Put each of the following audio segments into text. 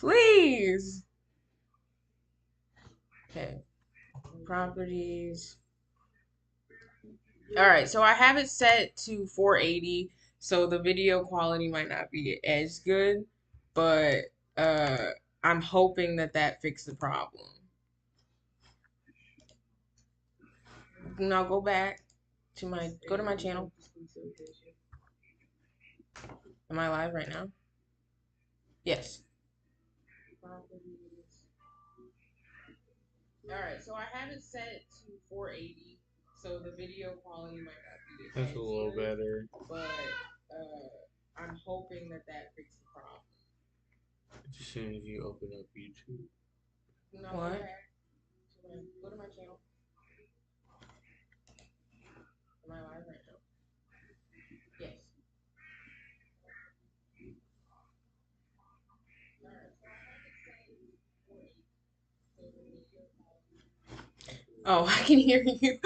Please. Okay. Properties. All right, so I have it set to 480, so the video quality might not be as good, but uh I'm hoping that that fixed the problem. Now go back to go to my channel. Am I live right now? Yes. All right, so I have it set to 480, so the video quality might not be That's a little good, better. but I'm hoping that that fixed the problem. As soon as you open up YouTube. No, what? Go to my channel. Am I live right now? Yes. Oh, I can hear you.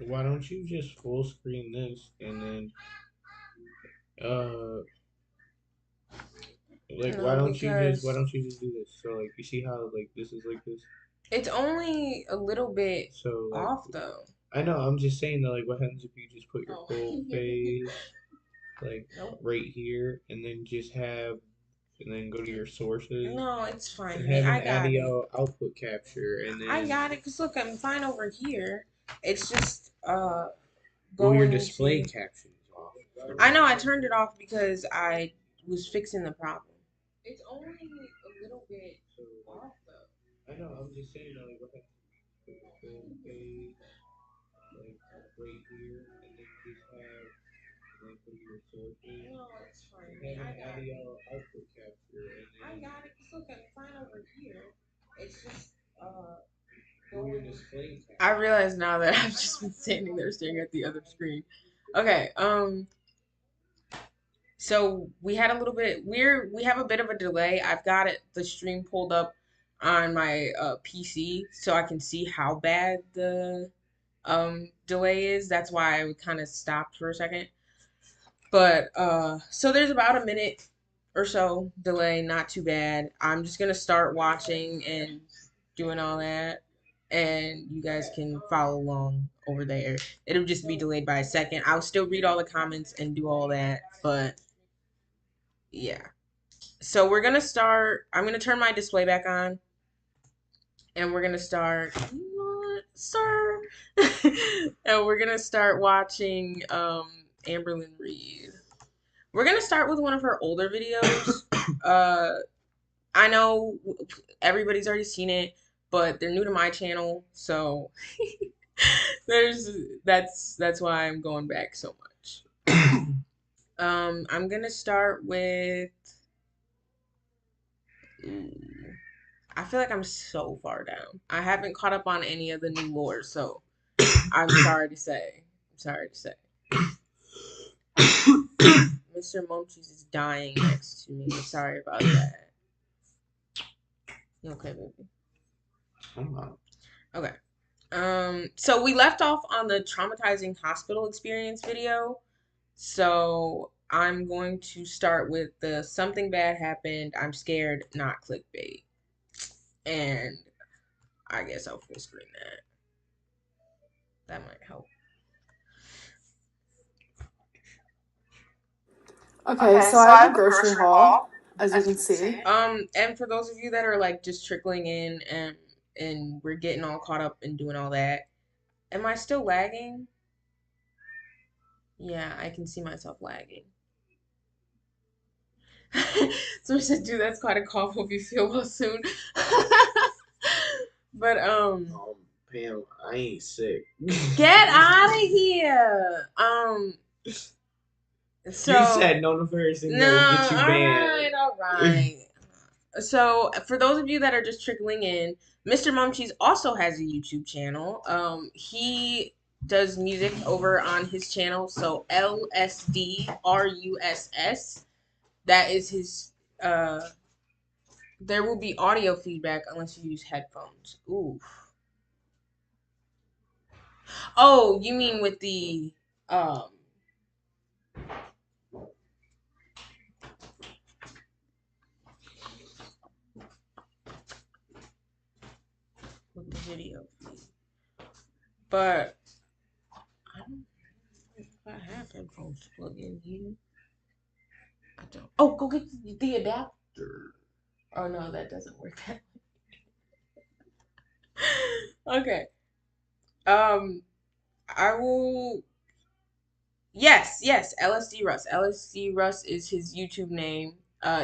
Why don't you just full screen this and then uh like No, why because don't you just do this? So like you see how like this is like this? it's only a little bit So like off though. I know I'm just saying that like what happens if you just put your Oh, I full can hear you. face like Nope. right here and then just have and then go to your sources No, it's fine, and honey. have I an got it. audio output capture and I then got it. Cause look, I'm fine over here. It's just well your going display to. caption is off. I know I turned it off because I was fixing the problem. It's only a little bit off though. I know, I'm just saying that like what happens if you put your full face like right here and then just have like go to your sources No, it's fine, and honey. have I an got it. audio output capture and I then got it. Cause look, I'm fine over here. It's just well your display I caption. realize now that I've just been standing there staring at the other screen. Okay, so we had a little bit we have a bit of a delay. I've got it the stream pulled up on my PC so I can see how bad the delay is. That's why I kind of stopped for a second. But so there's about a minute or so delay, not too bad. I'm just gonna start watching and doing all that, and you guys can follow along over there. It'll just be delayed by a second. I'll still read all the comments and do all that, but yeah. So we're gonna start. I'm gonna turn my display back on, and we're gonna start. What, sir? And we're gonna start watching Amberlyn Reed. We're gonna start with one of her older videos. uh, I know everybody's already seen it, but they're new to my channel, so there's that's why I'm going back so much. I'm gonna start with. Ooh, I feel like I'm so far down. I haven't caught up on any of the new lore, so I'm sorry to say. I'm sorry to say. Mr. Mumchies is dying next to me. I'm sorry about that. You okay, baby? Come on. Okay. So we left off on the traumatizing hospital experience video. So I'm going to start with the something bad happened. I'm scared, not clickbait. And I guess I'll full screen that. That might help. Okay, so I have a grocery haul, as you can see. And for those of you that are like just trickling in and we're getting all caught up and doing all that, am I still lagging? Yeah, I can see myself lagging. So I said, dude, that's quite a cough. Hope you feel well soon. But Pam, I ain't sick. get out of here. So You said no nefarious thing no, that will get you all banned. right. So for those of you that are just trickling in, Mr. Mumchies also has a YouTube channel. He does music over on his channel, so LSDRUSS. That is his there will be audio feedback unless you use headphones. Ooh. Oh, you mean with the um with the video feed. But I don't know if I have headphones to plug in here. I don't. Oh, go get the adapter. Oh no, that doesn't work. Okay. Um, I will. Yes, yes. LSD Russ. LSD Russ is his YouTube name.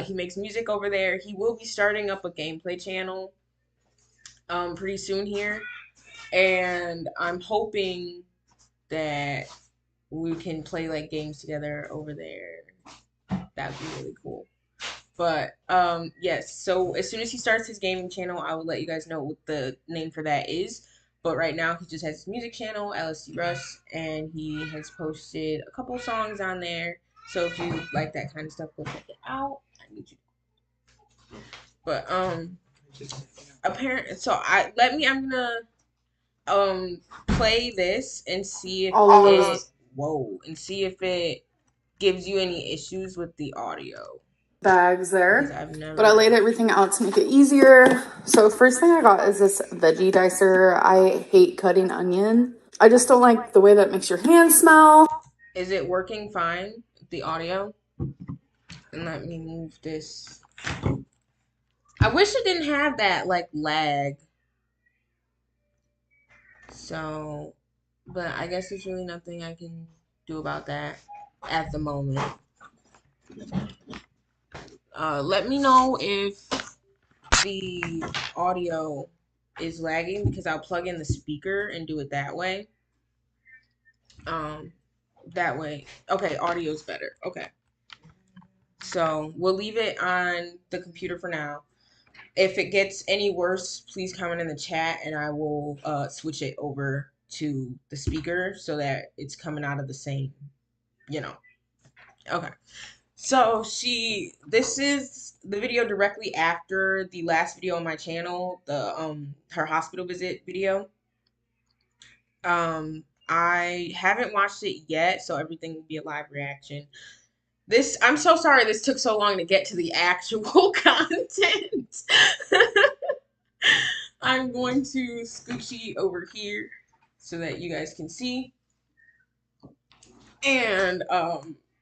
He makes music over there. He will be starting up a gameplay channel pretty soon here, and I'm hoping that we can play like games together over there. That'd be really cool. But yes, so as soon as he starts his gaming channel, I will let you guys know what the name for that is. But right now he just has his music channel, LSD Russ, and he has posted a couple songs on there. So if you like that kind of stuff, go check it out. I need you. But apparent so I'm gonna play this and see if All of it those whoa and see if it gives you any issues with the audio bags because there. I've But I never. laid everything out to make it easier. So first thing I got is this veggie dicer. I hate cutting onion. I just don't like the way that makes your hands smell. Is it working fine, the audio? And let me move this. I wish it didn't have that, like, lag. So, but I guess there's really nothing I can do about that at the moment. Let me know if the audio is lagging because I'll plug in the speaker and do it that way. Um, that way. Okay, audio's better. Okay. So we'll leave it on the computer for now. If it gets any worse, please comment in the chat and I will switch it over to the speaker so that it's coming out of the same, you know. Okay. So this is the video directly after the last video on my channel, the her hospital visit video. I haven't watched it yet, so everything will be a live reaction. I'm so sorry this took so long to get to the actual content. I'm going to scoochie over here so that you guys can see. And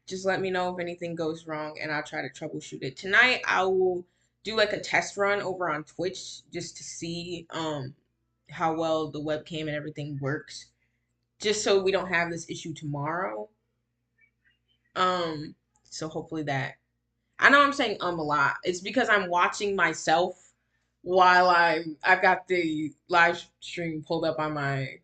just let me know if anything goes wrong and I'll try to troubleshoot it. Tonight I will do like a test run over on Twitch just to see how well the webcam and everything works. Just so we don't have this issue tomorrow. Um so hopefully that I know I'm saying a lot. It's because I'm watching myself while I've got the live stream pulled up on my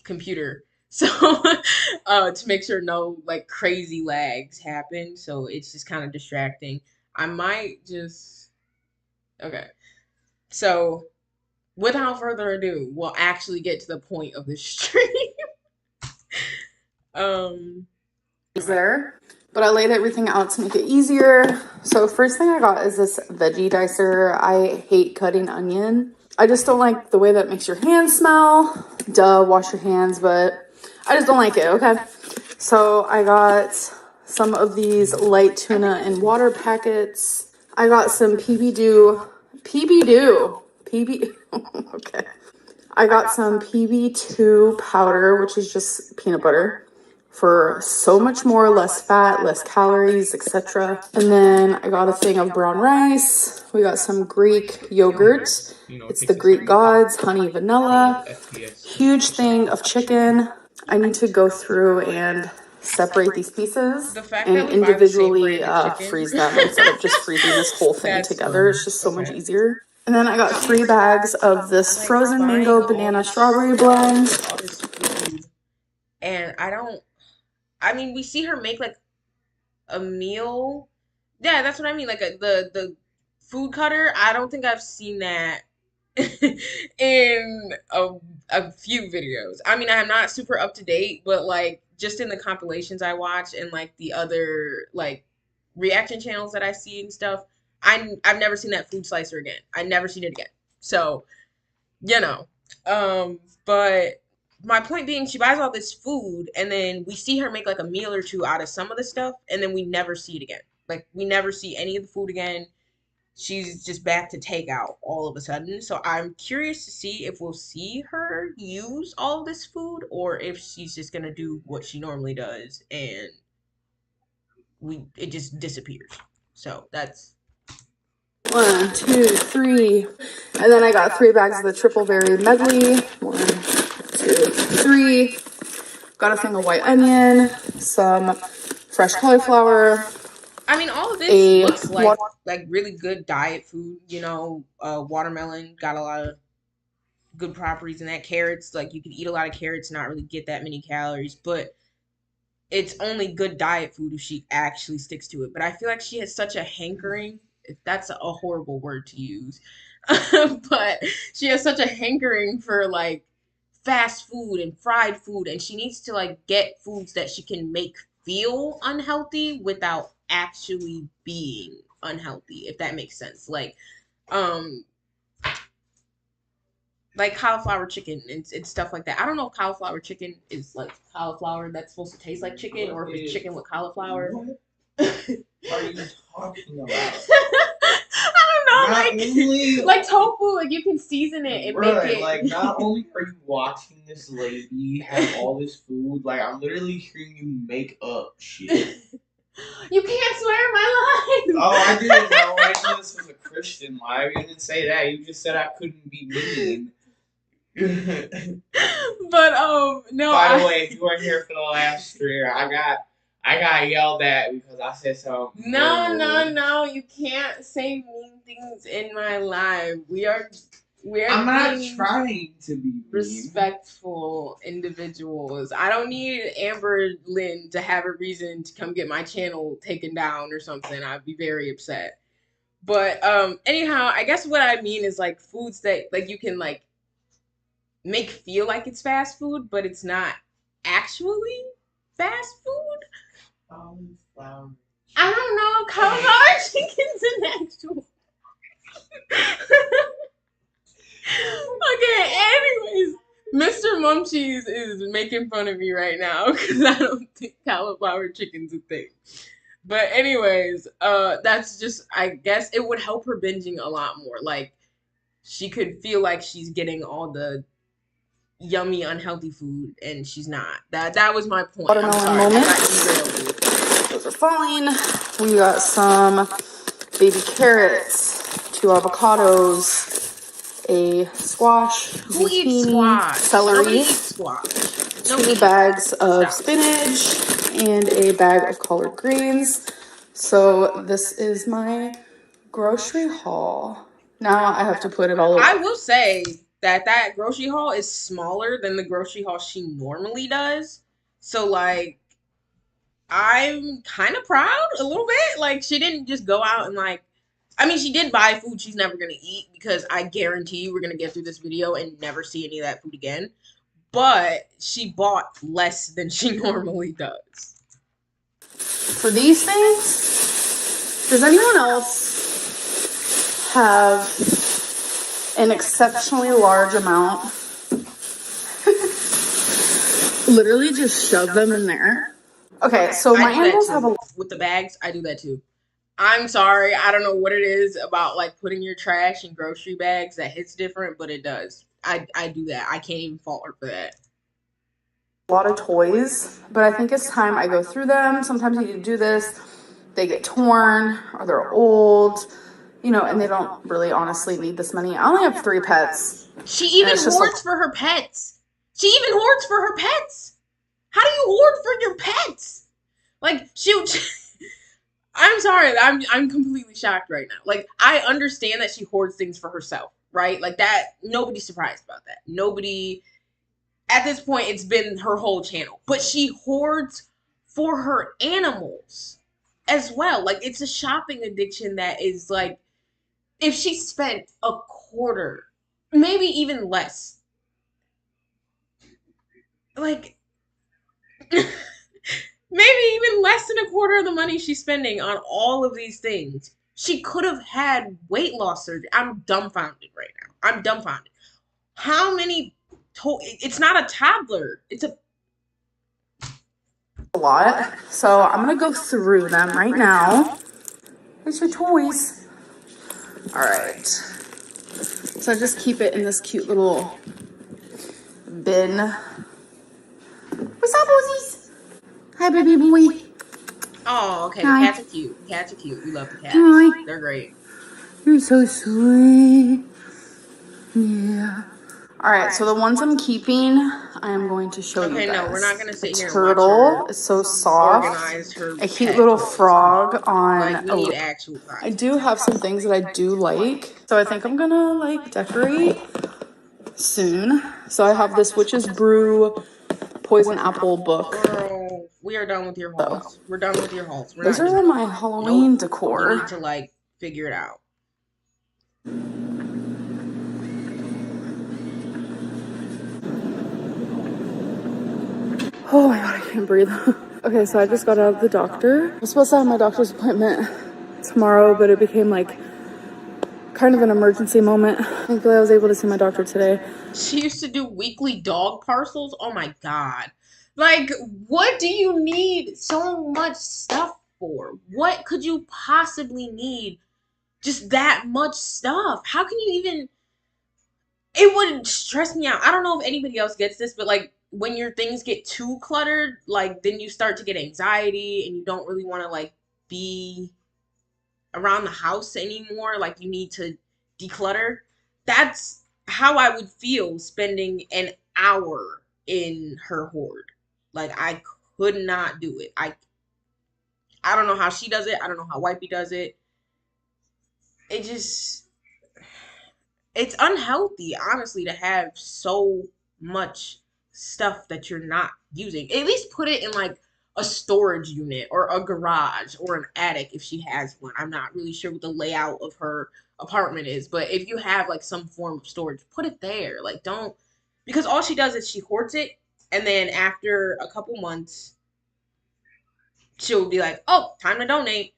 computer. So to make sure no like crazy lags happen. So it's just kind of distracting. I might just okay. So without further ado, we'll actually get to the point of the stream. um okay. There. But I laid everything out to make it easier. So first thing I got is this veggie dicer. I hate cutting onion. I just don't like the way that makes your hands smell. Duh, wash your hands, but I just don't like it, okay? So I got some of these light I think tuna it's and water packets. I got some PB, okay. I got some PB2 powder, which is just peanut butter for so much more, less fat, less calories, etc. And then I got a thing of brown rice. We got some Greek yogurt. It's the Greek gods, honey, vanilla. Huge thing of chicken. I need to go through and separate these pieces the fact and that we buy the same individually brand of chicken. freeze them instead of just freezing this whole thing That's together. funny. It's just so much Okay. easier. And then I got 3 bags of this Like we're frozen buying mango all banana this strawberry stuff, blend. like all this food, and I mean, we see her make like a meal. Yeah, that's what I mean. Like the food cutter. I don't think I've seen that in a few videos. I mean, I'm not super up to date, but like just in the compilations I watch and like the other like reaction channels that I see and stuff, I've never seen that food slicer again. I never seen it again. So, you know. But my point being, she buys all this food, and then we see her make like a meal or two out of some of the stuff, and then we never see it again. Like we never see any of the food again. She's just back to takeout all of a sudden. So I'm curious to see if we'll see her use all of this food, or if she's just gonna do what she normally does and we it just disappears. So that's One, two, three. And then I got 3 bags of the triple berry medley. One, two, three. Got a thing of white onion, some fresh cauliflower, I mean, all of this a looks water. like really good diet food. You know, watermelon got a lot of good properties in that. Carrots, like you can eat a lot of carrots, not really get that many calories, but it's only good diet food if she actually sticks to it. But I feel like she has such a hankering. That's a horrible word to use, but she has such a hankering for like fast food and fried food, and she needs to like get foods that she can make feel unhealthy without actually being unhealthy, if that makes sense. Um like cauliflower chicken and stuff like that. I don't know if cauliflower chicken is like cauliflower that's supposed to taste like chicken, or if it's chicken with cauliflower. What are you talking about? I don't know, Not only like tofu, like you can season it and make it. like not only are you watching this lady have all this food, like I'm literally hearing you make up shit. You can't swear in my life. Oh, I didn't know. I didn't know this was a Christian live. You didn't say that. You just said I couldn't be mean. But no. By the way, if you weren't here for the last 3, I got yelled at because I said something. No. You can't say mean things in my live. We're I'm not being trying to be mean. respectful individuals. I don't need Amber Lynn to have a reason to come get my channel taken down or something. I'd be very upset. But anyhow, I guess what I mean is like foods that like you can like make feel like it's fast food, but it's not actually fast food. Cauliflower. I don't know. Cauliflower chicken's an actual. Okay, anyways, Mr. Mumchies is making fun of me right now because I don't think cauliflower chicken's a thing. But anyways, that's just, I guess it would help her binging a lot more. Like she could feel like she's getting all the yummy unhealthy food and she's not. That was my point. Watermelon moment. Those are falling. We got some baby carrots, 2 avocados, a squash, Who eats zucchini, squash? celery, Nobody eats squash. 2 bags of spinach, and a bag of collard greens. So this is my grocery haul. Now I have to put it all away. I will say that grocery haul is smaller than the grocery haul she normally does. So like I'm kind of proud a little bit. Like she didn't just go out and like I mean she did buy food she's never going to eat because I guarantee you we're going to get through this video and never see any of that food again. But she bought less than she normally does. For these things, does anyone else have an exceptionally large amount? Literally just shove them in there. Okay, so my animals have a with the bags, I do that too. I'm sorry, I don't know what it is about like putting your trash in grocery bags that hits different, but it does. I do that. I can't even fault her for that. A lot of toys, but I think it's time I go through them. Sometimes you need to do this. They get torn or they're old, you know, and they don't really honestly need this many. I only have 3 pets. She even hoards for her pets. She even hoards for her pets. How do you hoard for your pets? Like I'm sorry, I'm completely shocked right now. Like I understand that she hoards things for herself, right? Like that nobody's surprised about that. Nobody at this point it's been her whole channel. But she hoards for her animals as well. Like it's a shopping addiction that is like if she spent a quarter, maybe even less. Like maybe even less than a quarter of the money she's spending on all of these things. She could have had weight loss surgery. I'm dumbfounded right now. I'm dumbfounded. How many It's not a toddler. It's a lot. So I'm gonna go through them right now. Here's your toys. All right. So I just keep it in this cute little bin. What's up, Ozies? Hi, baby boy. Oh, okay. The Hi. cats are cute. The cats are cute. We love the cats. Hi. They're great. You're so sweet. Yeah. All right, so the ones I'm keeping, I am going to show you guys. Okay, no, we're not gonna sit here and watch Turtle her is so soft. organize her A cute pet little toys. frog on. Like, we need actual I content. do have some things that I do like, so I think I'm gonna like decorate soon. So I have this Witch's Brew Poison Apple book. Girl, we are done with your hauls. We're done with your hauls. We're Those not are doing my Halloween Nope. decor. You need to like figure it out. Oh my god, I can't breathe. Okay, so I just got out of the doctor. I was supposed to have my doctor's appointment tomorrow, but it became like kind of an emergency moment. Thankfully, I was able to see my doctor today. She used to do weekly dog parcels. Oh my god. Like, what do you need so much stuff for? What could you possibly need just that much stuff? How can you even. It would stress me out. I don't know if anybody else gets this, but like when your things get too cluttered, like then you start to get anxiety and you don't really want to like be around the house anymore. Like you need to declutter. That's how I would feel spending an hour in her hoard. Like I could not do it. I don't know how she does it. I don't know how Wifey does it. It just it's unhealthy, honestly, to have so much stuff that you're not using. At least put it in like a storage unit or a garage or an attic if she has one. I'm not really sure what the layout of her apartment is, but if you have like some form of storage, put it there. Like don't because all she does is she hoards it and then after a couple months she'll be like, "Oh, time to donate."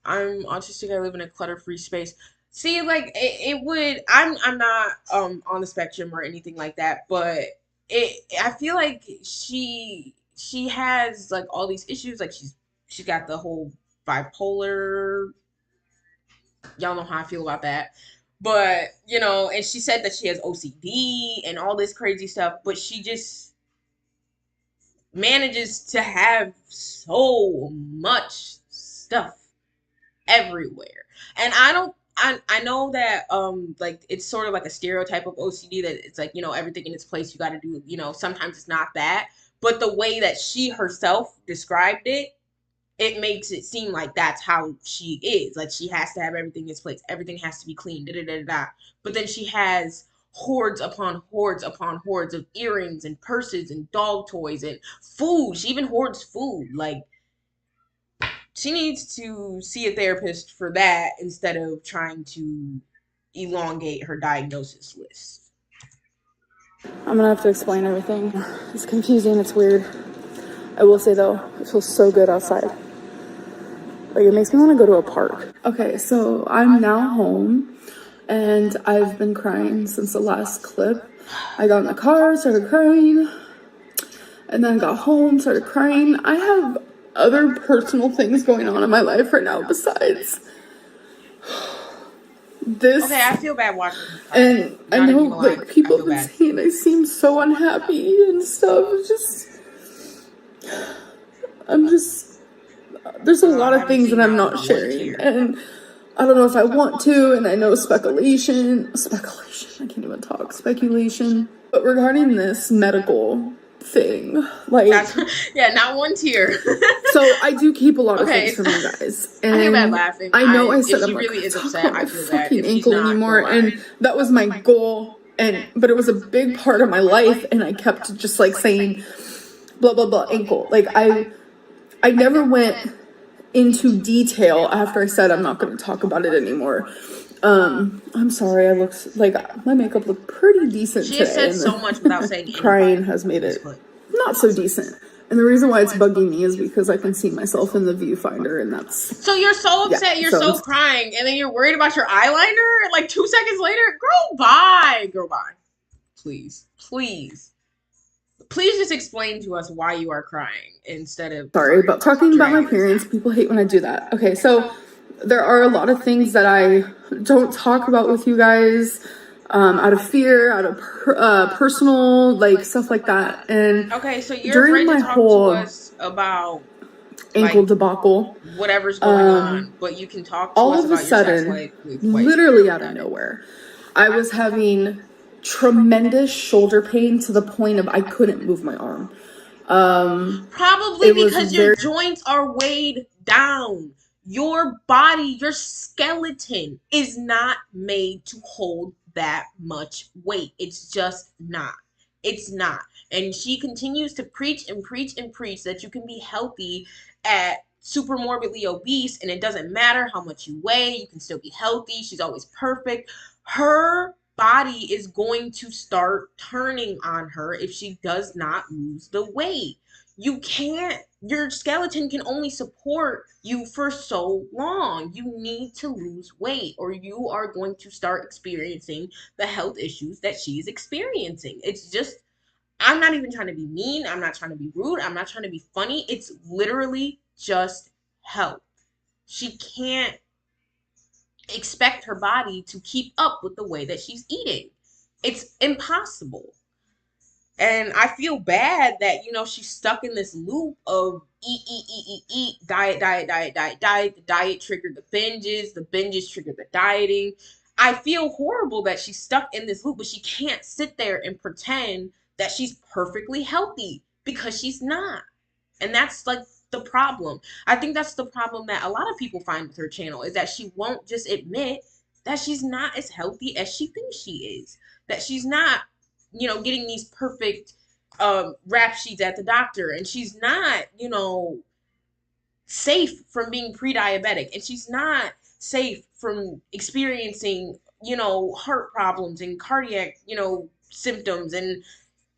I'm autistic. I live in a clutter-free space. See, like it would. I'm not on the spectrum or anything like that, but I feel like she has like all these issues. Like she's got the whole bipolar. Y'all know how I feel about that. But and she said that she has OCD and all this crazy stuff. But she just manages to have so much stuff everywhere. And I know that like it's sort of like a stereotype of OCD that it's like, everything in its place you got to do, sometimes it's not that, but the way that she herself described it, it makes it seem like that's how she is. Like she has to have everything in its place. Everything has to be clean. Da da da da. But then she has hordes upon hordes upon hordes of earrings and purses and dog toys and food. She even hoards food. Like she needs to see a therapist for that instead of trying to elongate her diagnosis list. I'm gonna have to explain everything. It's confusing, it's weird. I will say though, it feels so good outside. Like it makes me want to go to a park. Okay, so I'm now home and I've been crying since the last clip. I got in the car, started crying, and then got home, started crying. I have other personal things going on in my life right now besides this. Okay, I feel bad watching her cry. And I know like people have been saying I seem so unhappy and stuff. There's a lot of things that I'm not sharing, and I don't know if I want to, and I know speculation, I can't even talk, speculation, but regarding this medical thing, like, yeah, not one tear. So I do keep a lot of things from you guys, and I feel bad laughing. I know I said if I'm she like, really is talk upset, about my I feel bad. fucking ankle anymore, and that was my goal, but it was a big part of my life, and I kept just like saying, blah blah blah ankle, like I never went into detail after I said I'm not going to talk about it anymore. I'm sorry, I looked like my makeup looked pretty decent today. She has said so much without saying crying has made it not so decent. And the reason why it's bugging me is because I can see myself in the viewfinder, and that's... So you're so upset, you're so crying, and then you're worried about your eyeliner? Like 2 seconds later? Girl, bye. please, please, please just explain to us why you are crying instead of Sorry, but talking about my dragging us parents, down. people hate when I do that. Okay, so there are a lot of things that I don't talk about with you guys out of fear, out of personal, like stuff like that. And Okay, so you're during afraid to my talk to whole us about ankle like debacle, whatever's going on, um, but you can talk to all us of a about your sex sudden, life with white people. literally out of Got it. nowhere, I was having tremendous shoulder pain to the point of I couldn't move my arm. Probably It was because your very joints are weighed down. Your body, your skeleton is not made to hold that much weight. It's just not. It's not. And she continues to preach and preach and preach that you can be healthy at super morbidly obese and it doesn't matter how much you weigh, you can still be healthy. She's always perfect. Her body is going to start turning on her if she does not lose the weight. You can't, your skeleton can only support you for so long. You need to lose weight or you are going to start experiencing the health issues that she's experiencing. It's just, I'm not even trying to be mean. I'm not trying to be rude. I'm not trying to be funny. It's literally just health. She can't expect her body to keep up with the way that she's eating. It's impossible. And I feel bad that, she's stuck in this loop of eat, eat, eat, eat, eat, diet, diet, diet, diet, diet. The diet triggered the binges triggered the dieting. I feel horrible that she's stuck in this loop, but she can't sit there and pretend that she's perfectly healthy because she's not. And that's like the problem. I think that's the problem that a lot of people find with her channel is that she won't just admit that she's not as healthy as she thinks she is. That she's not, getting these perfect rap sheets at the doctor and she's not, safe from being pre-diabetic and she's not safe from experiencing, heart problems and cardiac, symptoms and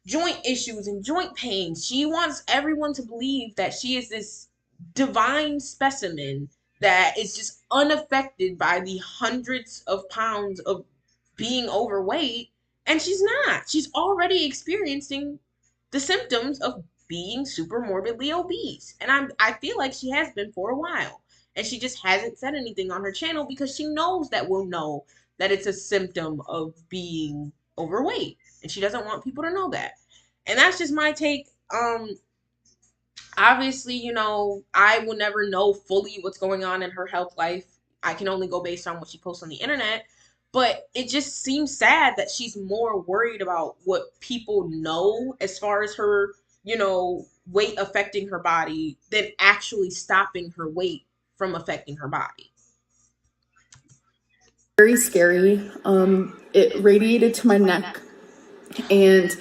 joint issues and joint pains. She wants everyone to believe that she is this divine specimen that is just unaffected by the hundreds of pounds of being overweight. And she's not. She's already experiencing the symptoms of being super morbidly obese. And I feel like she has been for a while. And she just hasn't said anything on her channel because she knows that we'll know that it's a symptom of being overweight. And she doesn't want people to know that. And that's just my take. Obviously, I will never know fully what's going on in her health life. I can only go based on what she posts on the internet. But it just seems sad that she's more worried about what people know as far as her, weight affecting her body than actually stopping her weight from affecting her body. very scary. It radiated to my neck, and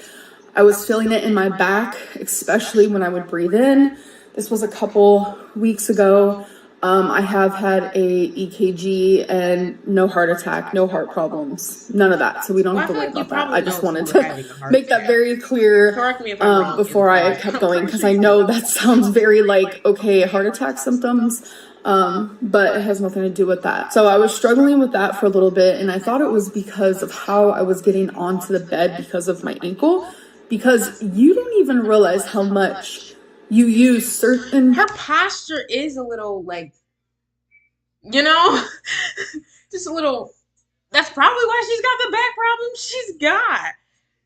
I was feeling it in my back, especially when I would breathe in. This was a couple weeks ago. I have had a EKG and no heart attack, no heart problems, none of that. So we don't Well, have I to feel worry like you about that. probably I know just if you wanted were to having a heart make that attack. very clear Correct me if I'm wrong in the before I thought. kept I'm going, pretty because sure I you know know. that sounds very like, okay, heart attack symptoms, but it has nothing to do with that. So I was struggling with that for a little bit, and I thought it was because of how I was getting onto the bed because of my ankle, because you don't even realize how much you use certain. Her posture is a little like, you know, just a little. That's probably why she's got the back problems she's got.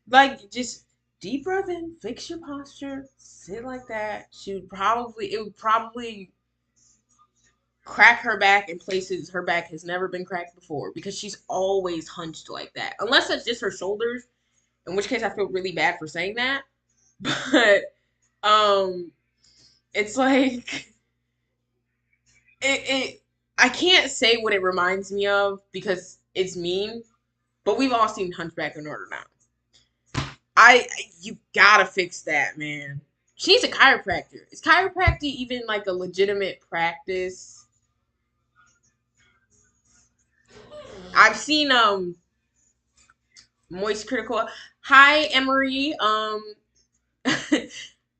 Like, just deep breath in, fix your posture, sit like that. It would probably crack her back in places her back has never been cracked before because she's always hunched like that. Unless it's just her shoulders, in which case I feel really bad for saying that. But, um, it's like, it I can't say what it reminds me of because it's mean, but we've all seen Hunchback of Notre Dame. You gotta fix that, man. She needs a chiropractor. Is chiropractic even like a legitimate practice? I've seen Moist Critical. Hi, Emery.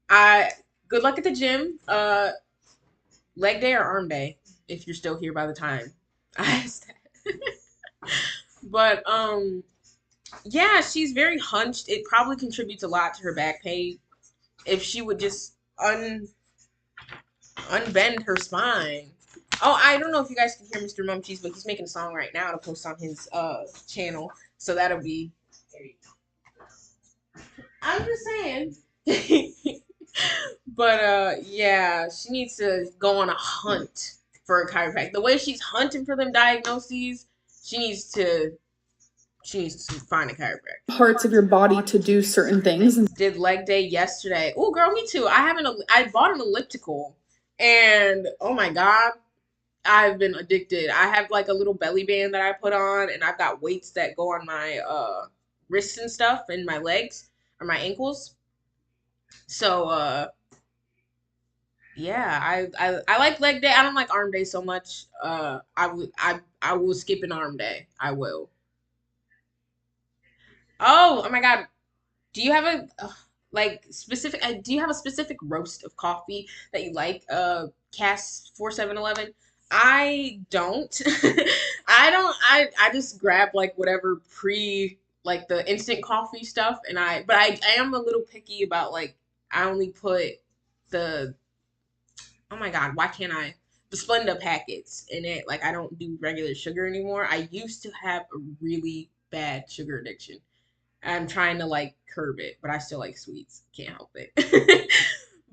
I good luck at the gym. Leg day or arm day if you're still here by the time I asked that. But Yeah, she's very hunched. It probably contributes a lot to her back pain if she would just unbend her spine. Oh, I don't know if you guys can hear Mr. Mumchies, but he's making a song right now to post on his channel. So that'll be. I'm just saying. But yeah, she needs to go on a hunt for a chiropractor. The way she's hunting for them diagnoses, she needs to she needs to find a chiropractor. Parts of your body to do certain things. And Did leg day yesterday. Oh, girl, me too. I bought an elliptical, and oh my god, I've been addicted. I have like a little belly band that I put on, and I've got weights that go on my wrists and stuff, and my legs or my ankles. So yeah, I like leg day. I don't like arm day so much. I will skip an arm day. I will. Oh my god. Do you have a like specific? Do you have a specific roast of coffee that you like? Cass 4711. I don't. I don't. I just grab like whatever like the instant coffee stuff, and I am a little picky about like I only put the oh my god, why can't I? The Splenda packets in it. Like I don't do regular sugar anymore. I used to have a really bad sugar addiction. I'm trying to like curb it, but I still like sweets. Can't help it.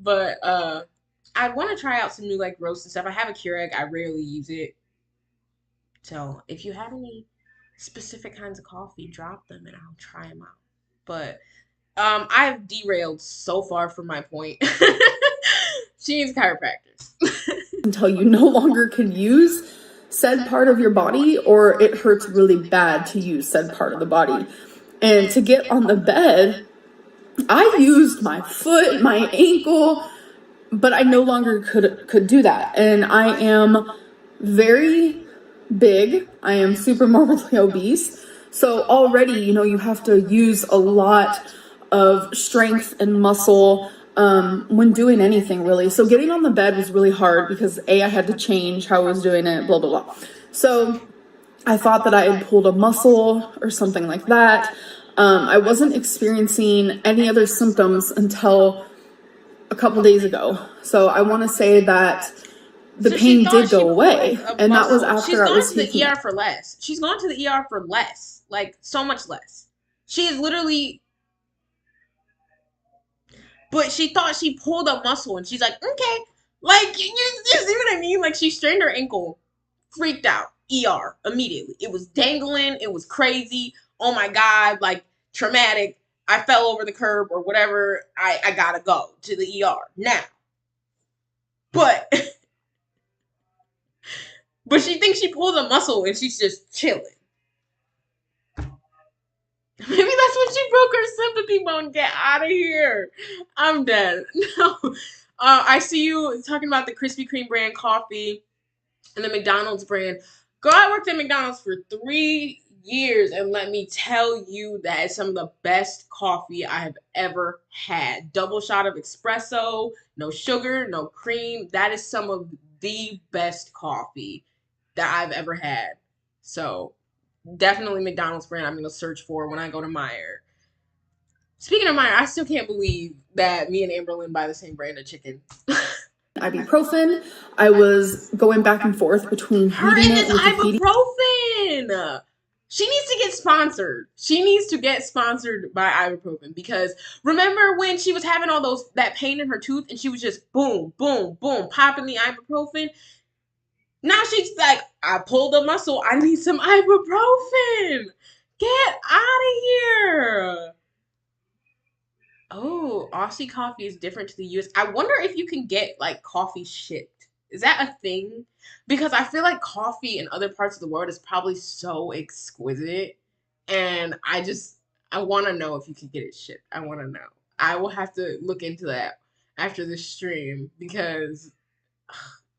But I want to try out some new like roast and stuff. I have a Keurig. I rarely use it. So if you have any specific kinds of coffee, drop them and I'll try them out. But I've derailed so far from my point. She needs chiropractors. until you no longer can use said part of your body, or it hurts really bad to use said part of the body. And to get on the bed, I used my foot, my ankle, but I no longer could do that. And I am very big. I am super morbidly obese. So already, you have to use a lot of strength and muscle when doing anything really. So getting on the bed was really hard because I had to change how I was doing it, blah, blah, blah. So I thought that I had pulled a muscle or something like that. I wasn't experiencing any other symptoms until a couple days ago. So I want to say that the pain did go away, and that was after I was to the ER for less. She's gone to the ER for less, like so much less. She is literally, but she thought she pulled a muscle, and she's like, okay, like you see what I mean? Like she strained her ankle, freaked out, ER immediately. It was dangling, it was crazy. Oh my god, like traumatic. I fell over the curb or whatever. I gotta go to the ER now. But But she thinks she pulled a muscle and she's just chilling. Maybe that's when she broke her sympathy bone. Get out of here. I'm dead. No. I see you talking about the Krispy Kreme brand coffee and the McDonald's brand. Girl, I worked at McDonald's for 3 years, and let me tell you that it's some of the best coffee I have ever had. Double shot of espresso, no sugar, no cream. That is some of the best coffee that I've ever had. So definitely McDonald's brand I'm gonna search for when I go to Meijer. Speaking of Meijer, I still can't believe that me and Amberlynn buy the same brand of chicken. Ibuprofen. I was going back and forth between her feeding and it this with the ibuprofen. She needs to get sponsored. She needs to get sponsored by ibuprofen because remember when she was having all that pain in her tooth and she was just boom, boom, boom, popping the ibuprofen. Now she's like, I pulled a muscle. I need some ibuprofen. Get out of here. Oh, Aussie coffee is different to the US. I wonder if you can get like coffee shipped. Is that a thing? Because I feel like coffee in other parts of the world is probably so exquisite. And I want to know if you can get it shipped. I want to know. I will have to look into that after the stream because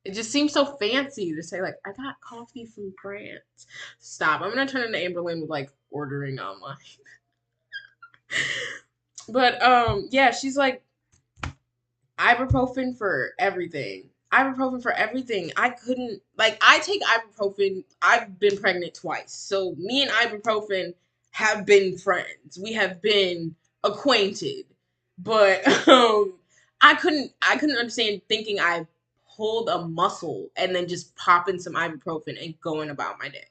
it just seems so fancy to say like I got coffee from France. Stop. I'm gonna turn into Amberlynn with like ordering online. But yeah, she's like ibuprofen for everything. Ibuprofen for everything. I couldn't like I take ibuprofen. I've been pregnant twice. So me and ibuprofen have been friends. We have been acquainted. But I couldn't understand thinking I pulled a muscle and then just popping some ibuprofen and going about my day.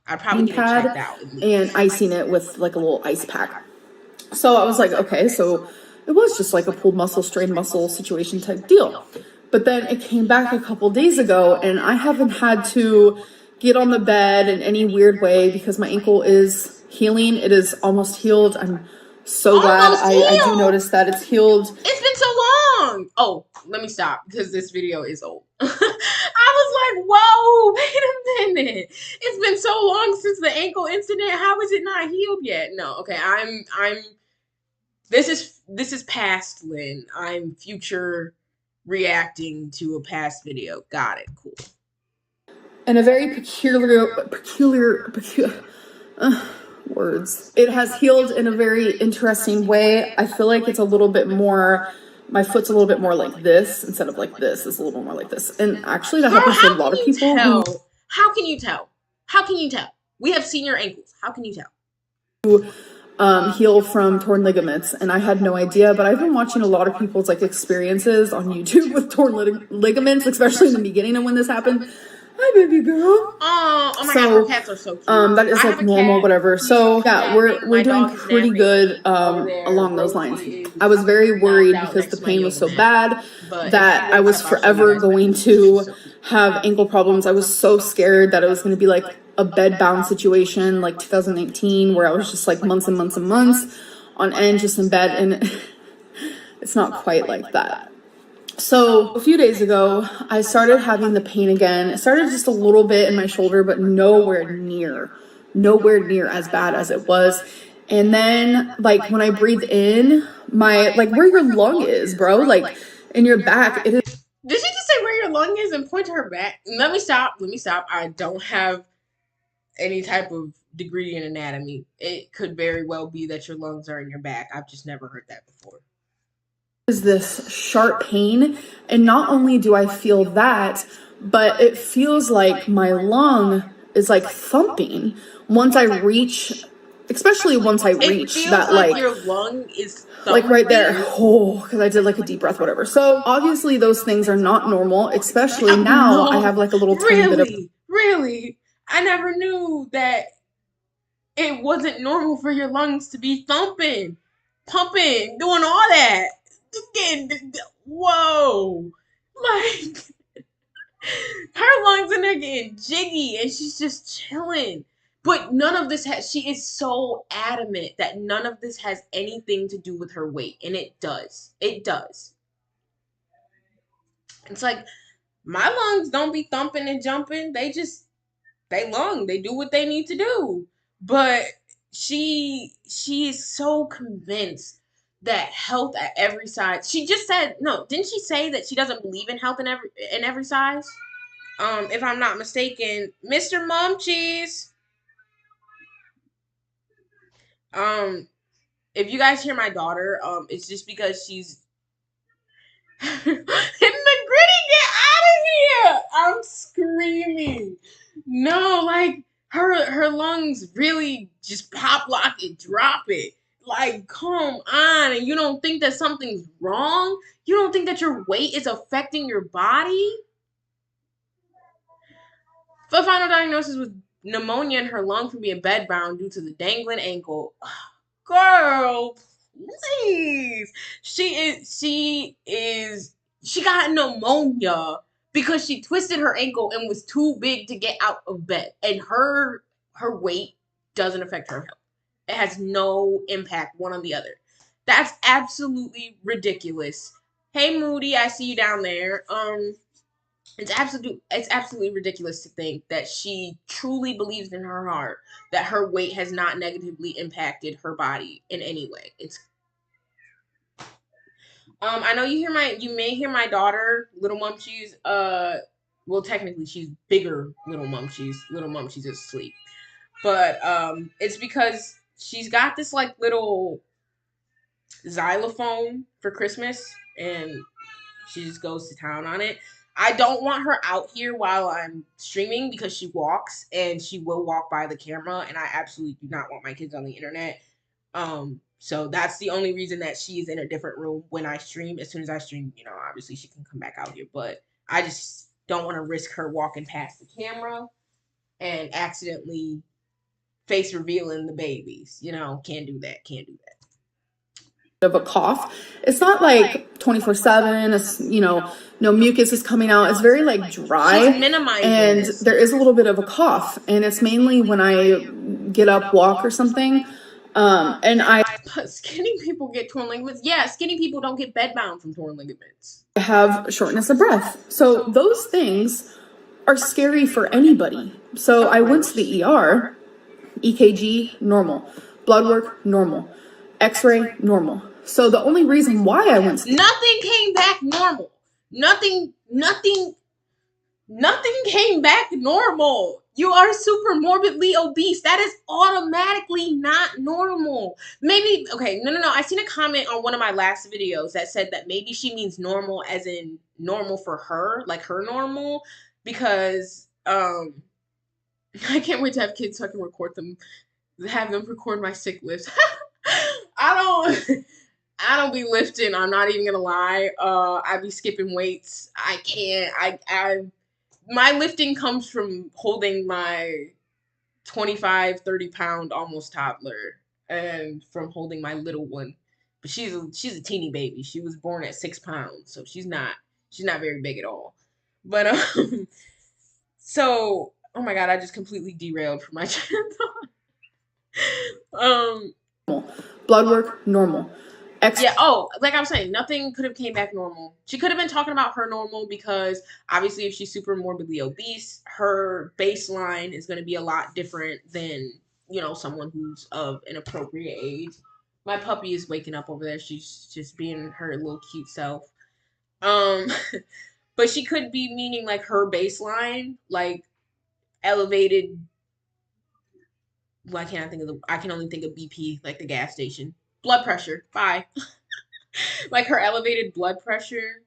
I'd probably get it checked pad out at and least. icing it with like a little ice pack. So I was like, okay, so it was just like a pulled muscle, strained muscle situation type deal. But then it came back a couple days ago, and I haven't had to get on the bed in any weird way because my ankle is healing. It is almost healed. I'm so glad. Almost I do healed. notice that it's healed. It's been so long. Oh, let me stop because this video is old. I was like, whoa, wait a minute. It's been so long since the ankle incident. How is it not healed yet? No, okay, I'm this is past Lynn. I'm future reacting to a past video. Got it. Cool. And a very peculiar words. It has healed in a very interesting way. I feel like it's a little bit more, my foot's a little bit more like this instead of like this. It's a little more like this. And actually that Girl, happens to a how lot can of you people tell? How can you tell? How can you tell? We have seen your ankles. How can you tell? who heal from torn ligaments, and I had no idea. But I've been watching a lot of people's like experiences on YouTube with torn ligaments, especially in the beginning of when this happened. Hi, baby girl. Oh my god, her cats are so cute. That is I like have a normal, cat. whatever. So yeah, Yeah, we're my doing dog is pretty napping good over there. along those Rosie lines. is I was very worried knocked out because the next to my pain was yoga so mat. bad But if she that I wakes was up, I'll show you forever guys. going She's to so cute. have ankle problems. I was so scared that it was going to be like a bed bound situation like 2019 where I was just like months and months and months on end just in bed, and it's not quite like that. So a few days ago, I started having the pain again. It started just a little bit in my shoulder, but nowhere near as bad as it was. And then like when I breathe in, my like where your lung is, bro, like in your back, it is. Did she just say where your lung is and point to her back? Let me stop. Let me stop. I don't have any type of degree in anatomy. It could very well be that your lungs are in your back. I've just never heard that before. Is this sharp pain, and not only do I feel that, but it feels like my lung is like thumping once I reach, especially once I It reach feels that like your lung is like right there, thumping. oh, because I did like a deep breath, whatever. So obviously those things are not normal, especially now I No, have like a little tiny bit of. really. I never knew that it wasn't normal for your lungs to be thumping, pumping, doing all that. Getting, whoa. Like, her lungs in there getting jiggy and she's just chilling. But none of this has, she is so adamant that none of this has anything to do with her weight. And it does. It does. It's like, my lungs don't be thumping and jumping. They do what they need to do. But she is so convinced that health at every size. She just said no. Didn't she say that she doesn't believe in health in every size? If I'm not mistaken, Mr. Mumchies. Um, if you guys hear my daughter, it's just because she's in the gritty. Get out of here! I'm screaming. No, like her lungs really just pop, lock it, drop it. Like, come on, and you don't think that something's wrong? You don't think that your weight is affecting your body? The final diagnosis was pneumonia in her lung from being bedbound due to the dangling ankle. Girl, please. She got pneumonia because she twisted her ankle and was too big to get out of bed. And her weight doesn't affect her health. It has no impact one on the other. That's absolutely ridiculous. Hey Moody, I see you down there. It's absolutely ridiculous to think that she truly believes in her heart that her weight has not negatively impacted her body in any way. It's I know you may hear my daughter, Little Mumchies, well technically she's bigger Little Mumchies. Little Mumchies is asleep. But it's because she's got this like little xylophone for Christmas and she just goes to town on it. I don't want her out here while I'm streaming because she walks and she will walk by the camera, and I absolutely do not want my kids on the internet. So that's the only reason that she's in a different room when I stream. As soon as I stream, obviously she can come back out here, but I just don't want to risk her walking past the camera and accidentally face revealing the babies. Can't do that. Can't do that. Of a cough. It's not like 24/7. It's, no mucus is coming out. It's very like dry. She's minimizing and this. There is a little bit of a cough, and it's mainly when I get up, walk or something. But skinny people get torn ligaments. Yeah, skinny people don't get bedbound from torn ligaments. I have shortness of breath. So those things are scary for anybody. So I went to the ER. EKG, normal. Blood work, normal. X-ray, normal. So the only reason why I went to nothing came back normal. Nothing came back normal. You are super morbidly obese. That is automatically not normal. Maybe, okay, no. I seen a comment on one of my last videos that said that maybe she means normal as in normal for her, like her normal, because, I can't wait to have kids so I can have them record my sick lifts. I don't be lifting. I'm not even gonna lie. I be skipping weights. I can't. My lifting comes from holding my 25, 30 pound almost toddler and from holding my little one. But she's a teeny baby. She was born at 6 pounds, so she's not very big at all. But so oh my god, I just completely derailed from my channel. blood work, normal. Like I was saying, nothing could have came back normal. She could have been talking about her normal because obviously if she's super morbidly obese, her baseline is going to be a lot different than, someone who's of an appropriate age. My puppy is waking up over there. She's just being her little cute self. But she could be meaning like her baseline, like elevated. Why can't I can only think of BP, like the gas station. Blood pressure. Bye. Like her elevated blood pressure.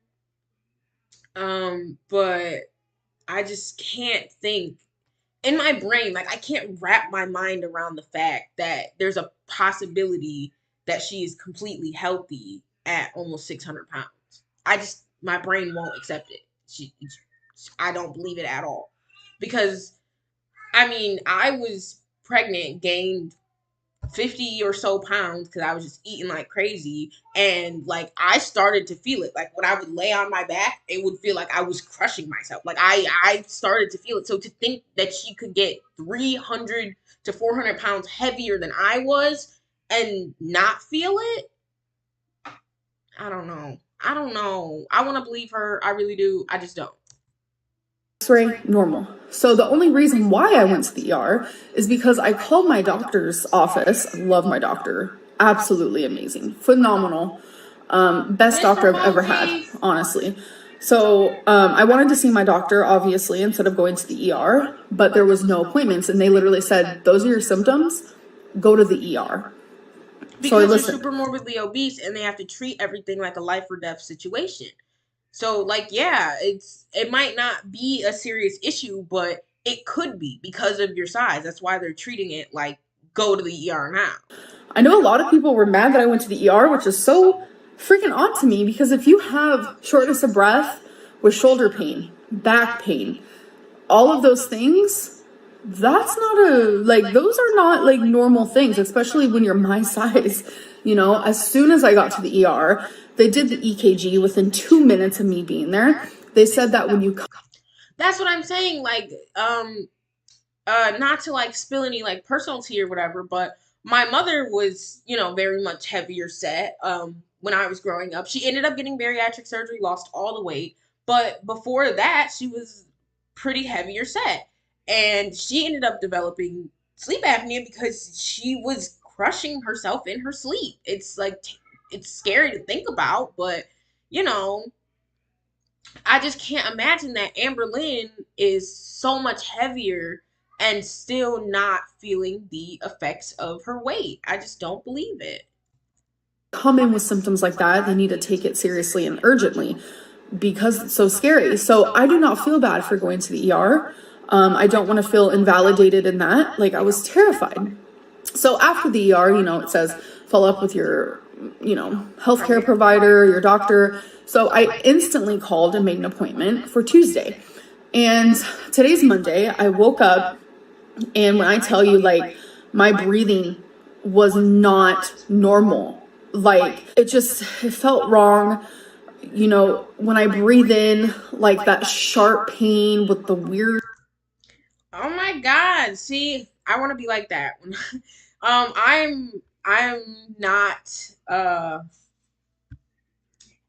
But I just can't think in my brain, like I can't wrap my mind around the fact that there's a possibility that she is completely healthy at almost 600 pounds. My brain won't accept it. I don't believe it at all. Because, I was pregnant, gained 50 or so pounds because I was just eating like crazy, and like I started to feel it. Like when I would lay on my back, it would feel like I was crushing myself. Like I started to feel it. So to think that she could get 300 to 400 pounds heavier than I was and not feel it, I don't know. I want to believe her. I really do. I just don't. X-ray, normal. So the only reason why I went to the ER is because I called my doctor's office. I love my doctor. Absolutely amazing. Phenomenal. Best doctor I've ever had, honestly. So I wanted to see my doctor, obviously, instead of going to the ER, but there was no appointments. And they literally said, those are your symptoms, go to the ER. Because they're super morbidly obese and they have to treat everything like a life or death situation. So, like, yeah, it might not be a serious issue, but it could be because of your size. That's why they're treating it like, go to the ER now. I know a lot of people were mad that I went to the ER, which is so freaking odd to me, because if you have shortness of breath with shoulder pain, back pain, all of those things, those are not like normal things, especially when you're my size. As soon as I got to the ER, they did the EKG within 2 minutes of me being there. They said that when you that's what I'm saying. Like, not to like spill any like personal tea or whatever, but my mother was, very much heavier set. When I was growing up, she ended up getting bariatric surgery, lost all the weight. But before that, she was pretty heavier set. And she ended up developing sleep apnea because she was crushing herself in her sleep. It's like, it's scary to think about, but I just can't imagine that Amber Lynn is so much heavier and still not feeling the effects of her weight. I just don't believe it. Come in with symptoms like that, they need to take it seriously and urgently. because it's so scary. So I do not feel bad for going to the ER. I don't want to feel invalidated in that. Like, I was terrified. So after the ER, it says follow up with your, healthcare provider, your doctor. So I instantly called and made an appointment for Tuesday. And today's Monday. I woke up, and when I tell you, like, my breathing was not normal. Like, it felt wrong. When I breathe in, like, that sharp pain with the weird. Oh my God. See, I want to be like that. I'm not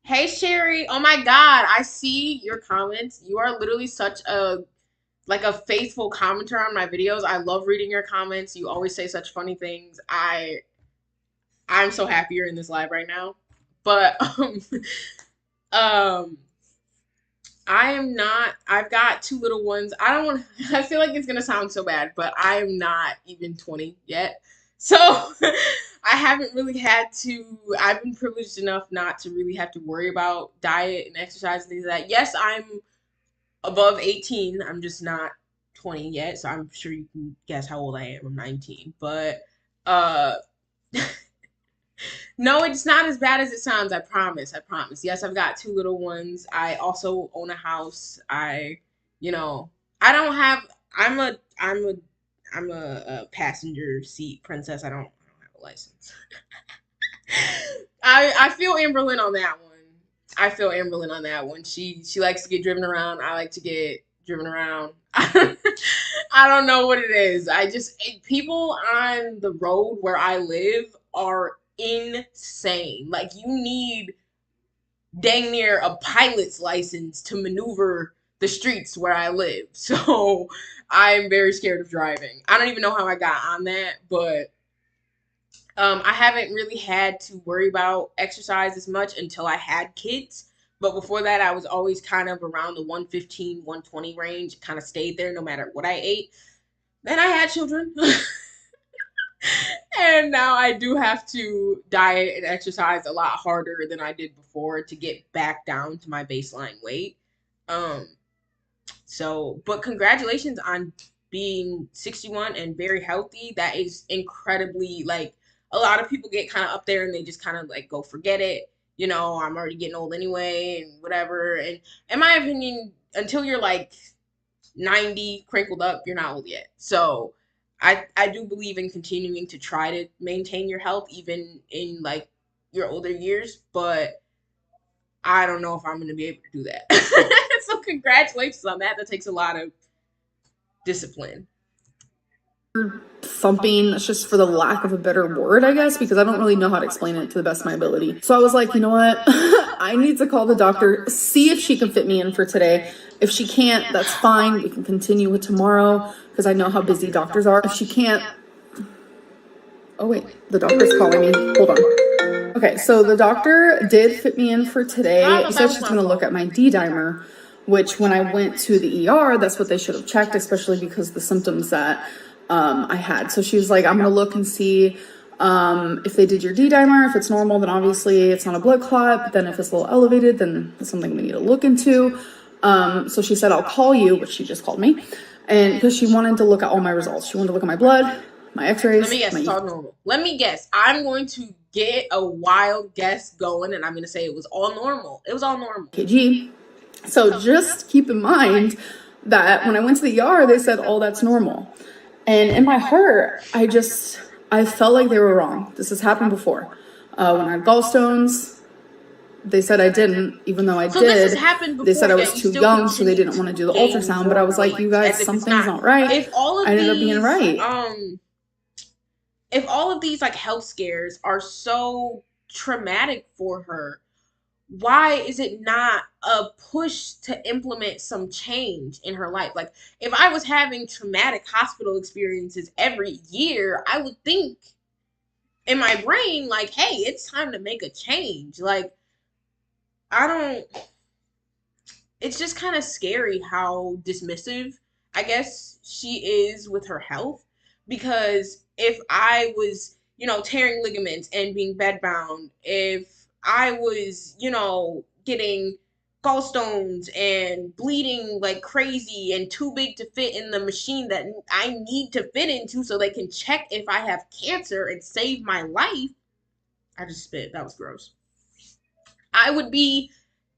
Hey Sherry. Oh my God. I see your comments. You are literally such a faithful commenter on my videos. I love reading your comments. You always say such funny things. I'm so happy you're in this live right now. But um I am not. I've got two little ones. I don't want. I feel like it's gonna sound so bad, but I am not even 20 yet. So I haven't really had to. I've been privileged enough not to really have to worry about diet and exercise and things like that. Yes, I'm above 18. I'm just not 20 yet. So I'm sure you can guess how old I am. I'm 19. But uh no, it's not as bad as it sounds. I promise. I promise. Yes, I've got two little ones. I also own a house. You know, I don't have. I'm a passenger seat princess. I don't have a license. I feel Amberlyn on that one. I feel Amberlyn on that one. She likes to get driven around. I like to get driven around. I don't know what it is. People on the road where I live are insane. Like, you need dang near a pilot's license to maneuver the streets where I live. So I'm very scared of driving. I don't even know how I got on that, but I haven't really had to worry about exercise as much until I had kids. But before that, I was always kind of around the 115, 120 range, kind of stayed there no matter what I ate. Then I had children. And now I do have to diet and exercise a lot harder than I did before to get back down to my baseline weight. Um, but congratulations on being 61 and very healthy. That is incredibly, like, a lot of people get kind of up there and they just kind of like go forget it. I'm already getting old anyway and whatever. And in my opinion, until you're like 90 crinkled up, you're not old yet. So I do believe in continuing to try to maintain your health even in like your older years, but I don't know if I'm going to be able to do that. So congratulations on that. That takes a lot of discipline. Thumping. That's just for the lack of a better word, I guess, because I don't really know how to explain it to the best of my ability. So I was like, you know what? I need to call the doctor, see if she can fit me in for today. If she can't, that's fine. We can continue with tomorrow because I know how busy doctors are. If she can't, oh wait, the doctor's calling me. Hold on. Okay, so the doctor did fit me in for today. She said she's going to look at my D-dimer, which when I went to the ER, that's what they should have checked, especially because the symptoms that I had. So she was like, I'm going to look and see if they did your D-dimer. If it's normal, then obviously it's not a blood clot. But then if it's a little elevated, then it's something we need to look into. So she said, I'll call you, which she just called me. And because she wanted to look at all my results. She wanted to look at my blood, my x-rays. Let me guess, it's all normal. Let me guess. I'm going to get a wild guess going, and I'm going to say it was all normal. It was all normal. KG. So just keep in mind that when I went to the ER, they said, oh, that's normal. And in my heart, I felt like they were wrong. This has happened before. When I had gallstones, they said I didn't, even though I did. They said I was too young, so they didn't want to do the ultrasound. But I was like, you guys, something's not right. I ended up being right. If all of these like health scares are so traumatic for her, why is it not a push to implement some change in her life? Like, if I was having traumatic hospital experiences every year, I would think in my brain, like, hey, it's time to make a change. Like, I don't, it's just kind of scary how dismissive, I guess, she is with her health. Because if I was, tearing ligaments and being bedbound, if I was, getting gallstones and bleeding like crazy and too big to fit in the machine that I need to fit into so they can check if I have cancer and save my life. I just spit. That was gross. I would be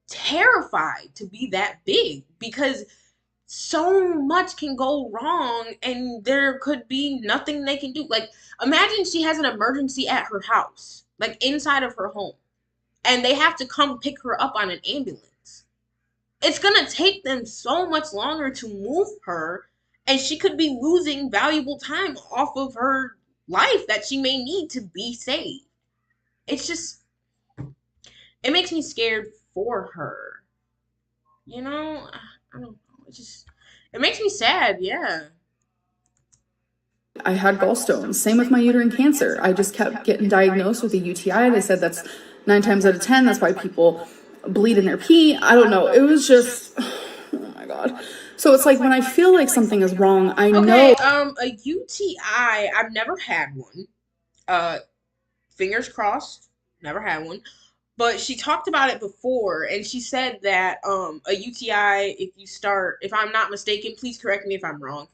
terrified to be that big because so much can go wrong and there could be nothing they can do. Like, imagine she has an emergency at her house, like inside of her home, and they have to come pick her up on an ambulance. It's gonna take them so much longer to move her, and she could be losing valuable time off of her life that she may need to be saved. It's just, it makes me scared for her. You know, I don't know. It just, it makes me sad. Yeah. I had gallstones. Same with my uterine cancer. I just kept getting diagnosed with a UTI. They said that's 9 times out of 10. That's why people bleed in their pee. I don't know. It was just, oh my God. So it's like when I feel like something is wrong, I Okay, know. a UTI, I've never had one. Uh, Fingers crossed, never had one. But she talked about it before, and she said that a UTI, if you start, if I'm not mistaken, please correct me if I'm wrong.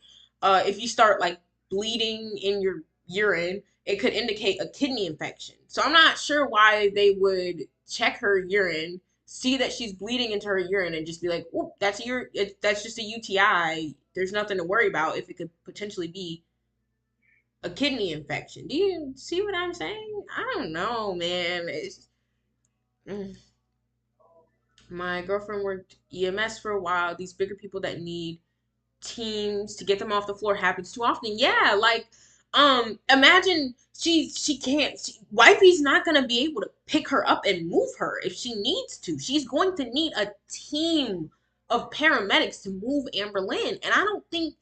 If you start like bleeding in your urine, it could indicate a kidney infection. So I'm not sure why they would check her urine, see that she's bleeding into her urine, and just be like, "Oh, that's just a UTI. There's nothing to worry about if it could potentially be a kidney infection." Do you see what I'm saying? I don't know, man. Mm. My girlfriend worked EMS for a while. These bigger people that need teams to get them off the floor happens too often. Yeah, like imagine she can't wifey's not gonna be able to pick her up and move her if she needs to. She's going to need a team of paramedics to move Amber Lynn. And I don't think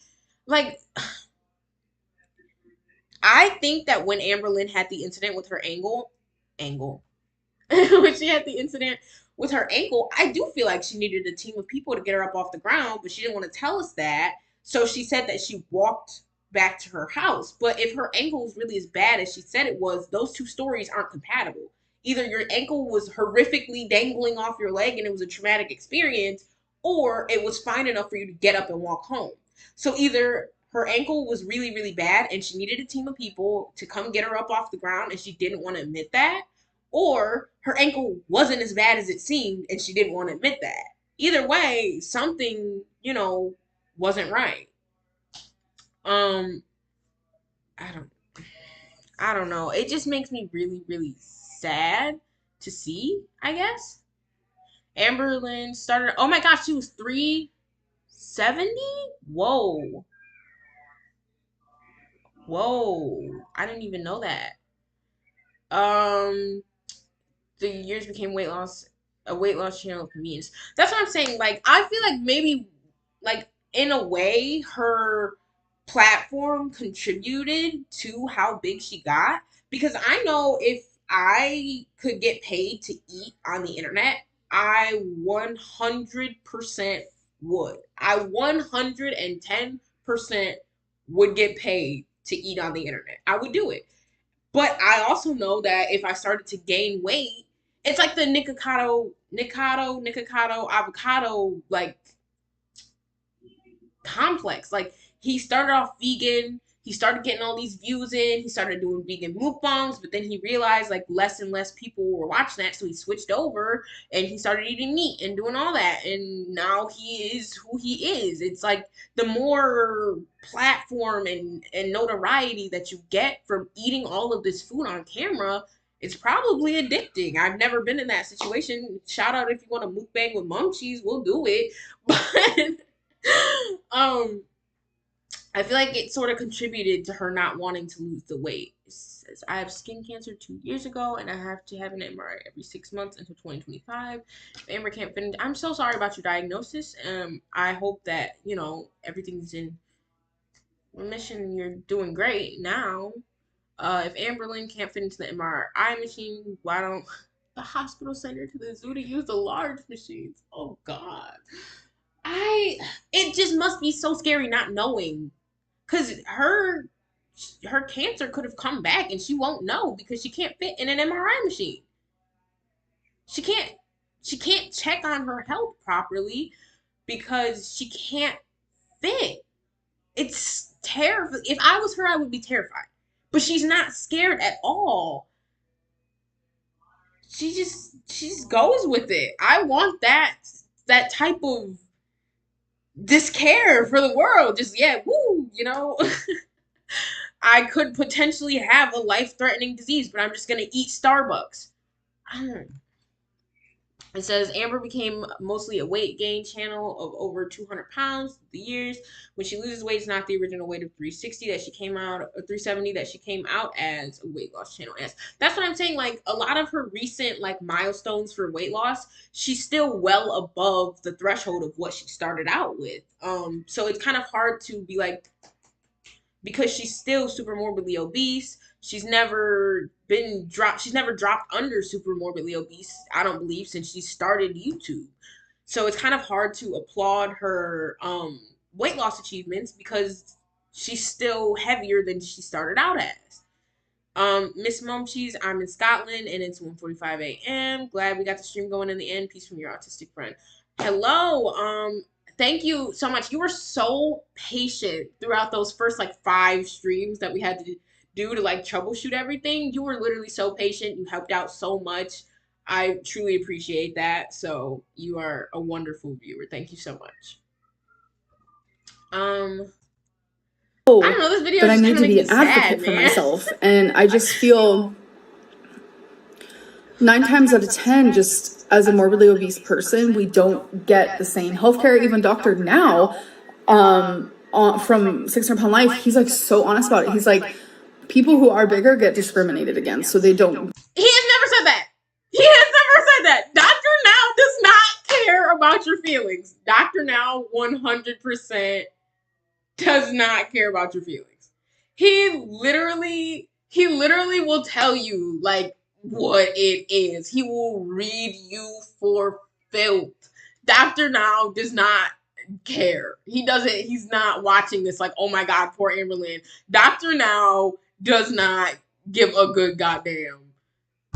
like I think that when Amber Lynn had the incident with her angle when she had the incident with her ankle, I do feel like she needed a team of people to get her up off the ground, but she didn't want to tell us that. So she said that she walked back to her house. But if her ankle was really as bad as she said it was, those two stories aren't compatible. Either your ankle was horrifically dangling off your leg and it was a traumatic experience, or it was fine enough for you to get up and walk home. So either her ankle was really, really bad and she needed a team of people to come get her up off the ground and she didn't want to admit that, or her ankle wasn't as bad as it seemed and she didn't want to admit that. Either way, something, wasn't right. Um, I don't I don't know. It just makes me really, really sad to see, I guess. Amber Lynn started, oh my gosh, she was 370? Whoa. Whoa. I didn't even know that. Um the years became a weight loss channel of convenience. That's what I'm saying. Like, I feel like maybe, like, in a way, her platform contributed to how big she got. Because I know if I could get paid to eat on the internet, I 100% would. I 110% would get paid to eat on the internet. I would do it. But I also know that if I started to gain weight, it's like the Nikocado, avocado, like, complex. Like, he started off vegan, he started getting all these views in, he started doing vegan mukbangs, but then he realized like less and less people were watching that, so he switched over and he started eating meat and doing all that, and now he is who he is. It's like the more platform and notoriety that you get from eating all of this food on camera, it's probably addicting. I've never been in that situation. Shout out if you want to mukbang with mumchies, we'll do it. But um, I feel like it sort of contributed to her not wanting to lose the weight. It says, I have skin cancer 2 years ago, and I have to have an MRI every 6 months until 2025. If Amber can't fit in, I'm so sorry about your diagnosis. I hope that everything's in remission and you're doing great now. If Amberlyn can't fit into the MRI machine, why don't the hospital send her to the zoo to use the large machines? Oh God. I it just must be so scary not knowing, because her cancer could have come back and she won't know because she can't fit in an MRI machine. She can't. She can't check on her health properly because she can't fit. It's terrible. If I was her, I would be terrified. But she's not scared at all. She just goes with it. I want that type of just care for the world. Just yeah, woo, you know. I could potentially have a life-threatening disease, but I'm just gonna eat Starbucks. I don't It says Amber became mostly a weight gain channel of over 200 pounds through the years. When she loses weight, it's not the original weight of 360 that she came out, or 370 that she came out as a weight loss channel as. That's what I'm saying. Like a lot of her recent like milestones for weight loss, she's still well above the threshold of what she started out with. So it's kind of hard to be like, because she's still super morbidly obese. She's never been dropped. She's never dropped under super morbidly obese, I don't believe, since she started YouTube. So it's kind of hard to applaud her weight loss achievements because she's still heavier than she started out as. Miss Mumchies, I'm in Scotland and it's 1:45 a.m. Glad we got the stream going in the end. Peace from your autistic friend. Hello. Thank you so much. You were so patient throughout those first like 5 streams that we had to do to like troubleshoot everything. You were literally so patient. You helped out so much. I truly appreciate that. So you are a wonderful viewer. Thank you so much. I don't know, this video that is I need kind to of be making an me advocate sad, for man. myself. And I just feel 9 times out of 10, just as a morbidly obese person, we don't get the same healthcare. Even Dr. Now, from 600 Pound Life, he's like so honest about it. He's like, people who are bigger get discriminated against, so they don't. He has never said that. He has never said that. Dr. Now does not care about your feelings. Dr. Now 100% does not care about your feelings. He literally will tell you like what it is. He will read you for filth. Dr. Now does not care. He's not watching this like, oh my god, poor Amberlynn. Dr. Now does not give a good goddamn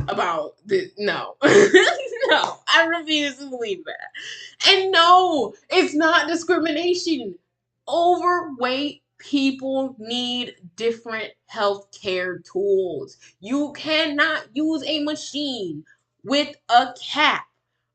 about the no. No, I refuse to believe that. And no, it's not discrimination. Overweight people need different healthcare tools. You cannot use a machine with a cap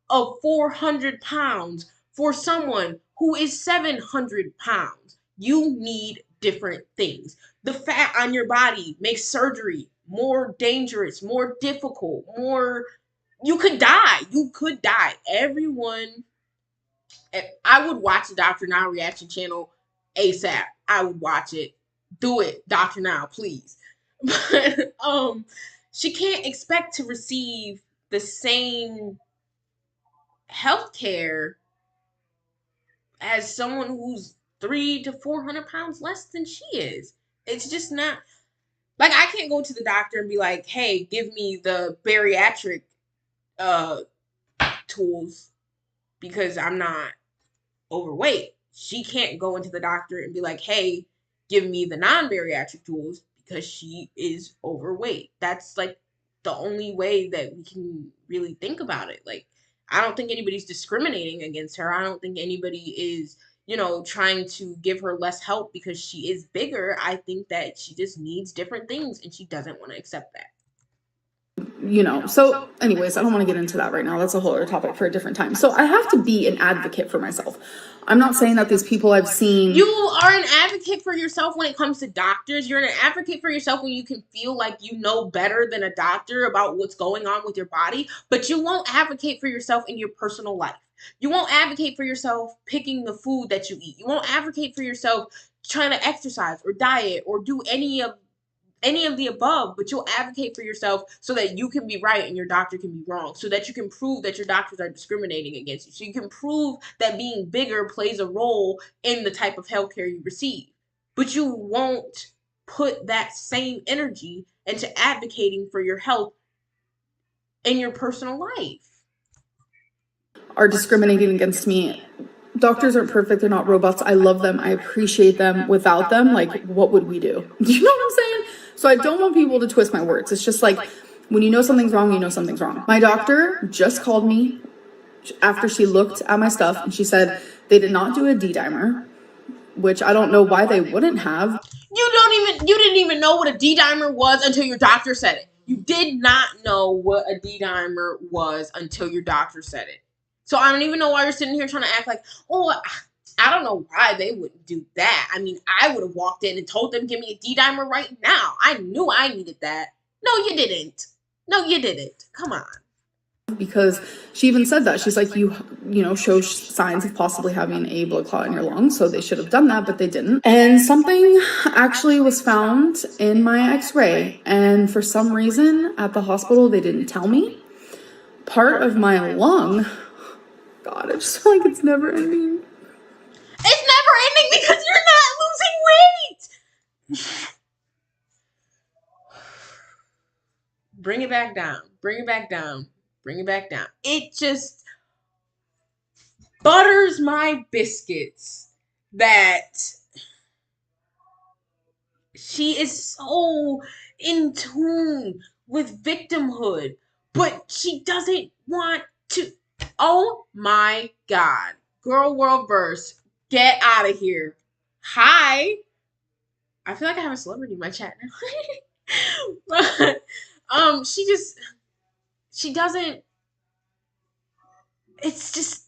of 400 pounds for someone who is 700 pounds. You need different things. The fat on your body makes surgery more dangerous, more difficult, more. You could die. You could die. Everyone. I would watch the Dr. Now reaction channel ASAP. I would watch it. Do it, Dr. Now, please. But she can't expect to receive the same healthcare as someone who's 300 to 400 pounds less than she is. It's just not like I can't go to the doctor and be like, "Hey, give me the bariatric uh tools because I'm not overweight." She can't go into the doctor and be like, "Hey, give me the non-bariatric tools," because she is overweight. That's like the only way that we can really think about it. Like, I don't think anybody's discriminating against her. I don't think anybody is, trying to give her less help because she is bigger. I think that she just needs different things and she doesn't want to accept that. So anyways, I don't want to get into that right now. That's a whole other topic for a different time. So I have to be an advocate for myself. I'm not saying that these people I've seen. You are an advocate for yourself when it comes to doctors. You're an advocate for yourself when you can feel like you know better than a doctor about what's going on with your body, but you won't advocate for yourself in your personal life. You won't advocate for yourself picking the food that you eat. You won't advocate for yourself trying to exercise or diet or do any of the above, but you'll advocate for yourself so that you can be right and your doctor can be wrong, so that you can prove that your doctors are discriminating against you, so you can prove that being bigger plays a role in the type of healthcare you receive. But you won't put that same energy into advocating for your health in your personal life. Are discriminating against me. Doctors aren't perfect. They're not robots. I love them. I appreciate them. Without them, like, what would we do? You know what I'm saying? So I don't want people to twist my words. It's just like, when you know something's wrong, you know something's wrong. My doctor just called me after she looked at my stuff and she said they did not do a D-dimer, which I don't know why they wouldn't have. You didn't even know what a D-dimer was until your doctor said it. You did not know what a D-dimer was until your doctor said it. So I don't even know why you're sitting here trying to act like, oh, I don't know why they wouldn't do that. I mean, I would have walked in and told them, give me a D-dimer right now. I knew I needed that. No, you didn't. No, you didn't. Come on. Because she even said that. She's like, you know, show signs of possibly having a blood clot in your lungs, so they should have done that, but they didn't. And something actually was found in my x-ray, and for some reason at the hospital they didn't tell me. Part of my lung, God, I just feel like it's never ending. It's never ending because you're not losing weight. Bring it back down. Bring it back down. Bring it back down. It just butters my biscuits that she is so in tune with victimhood, but she doesn't want to. Oh my God. Girl World Verse, get out of here. Hi. I feel like I have a celebrity in my chat now. But she doesn't. It's just,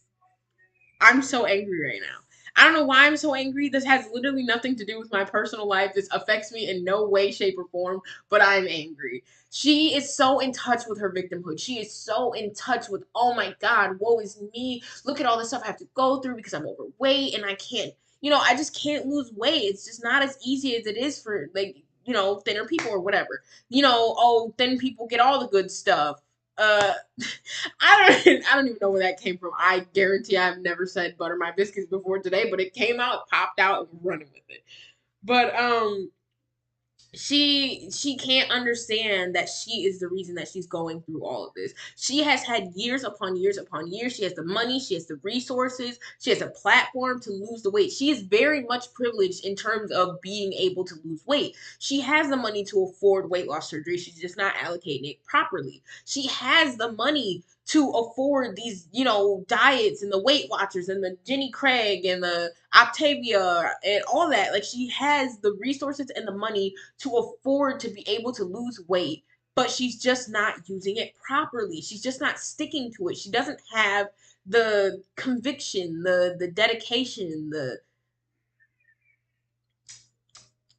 I'm so angry right now. I don't know why I'm so angry. This has literally nothing to do with my personal life. This affects me in no way, shape, or form, but I'm angry. She is so in touch with her victimhood. She is so in touch with, oh my God, woe is me. Look at all the stuff I have to go through because I'm overweight and I can't, I just can't lose weight. It's just not as easy as it is for, like, thinner people or whatever. Oh, thin people get all the good stuff. I don't even know where that came from. I guarantee I've never said butter my biscuits before today, but it came out, popped out, and running with it. But she can't understand that she is the reason that she's going through all of this. She has had years upon years upon years. She has the money, she has the resources, she has a platform to lose the weight. She is very much privileged in terms of being able to lose weight. She has the money to afford weight loss surgery. She's just not allocating it properly. She has the money to afford these, diets and the Weight Watchers and the Jenny Craig and the Octavia and all that. Like, she has the resources and the money to afford to be able to lose weight, but she's just not using it properly. She's just not sticking to it. She doesn't have the conviction, the dedication, the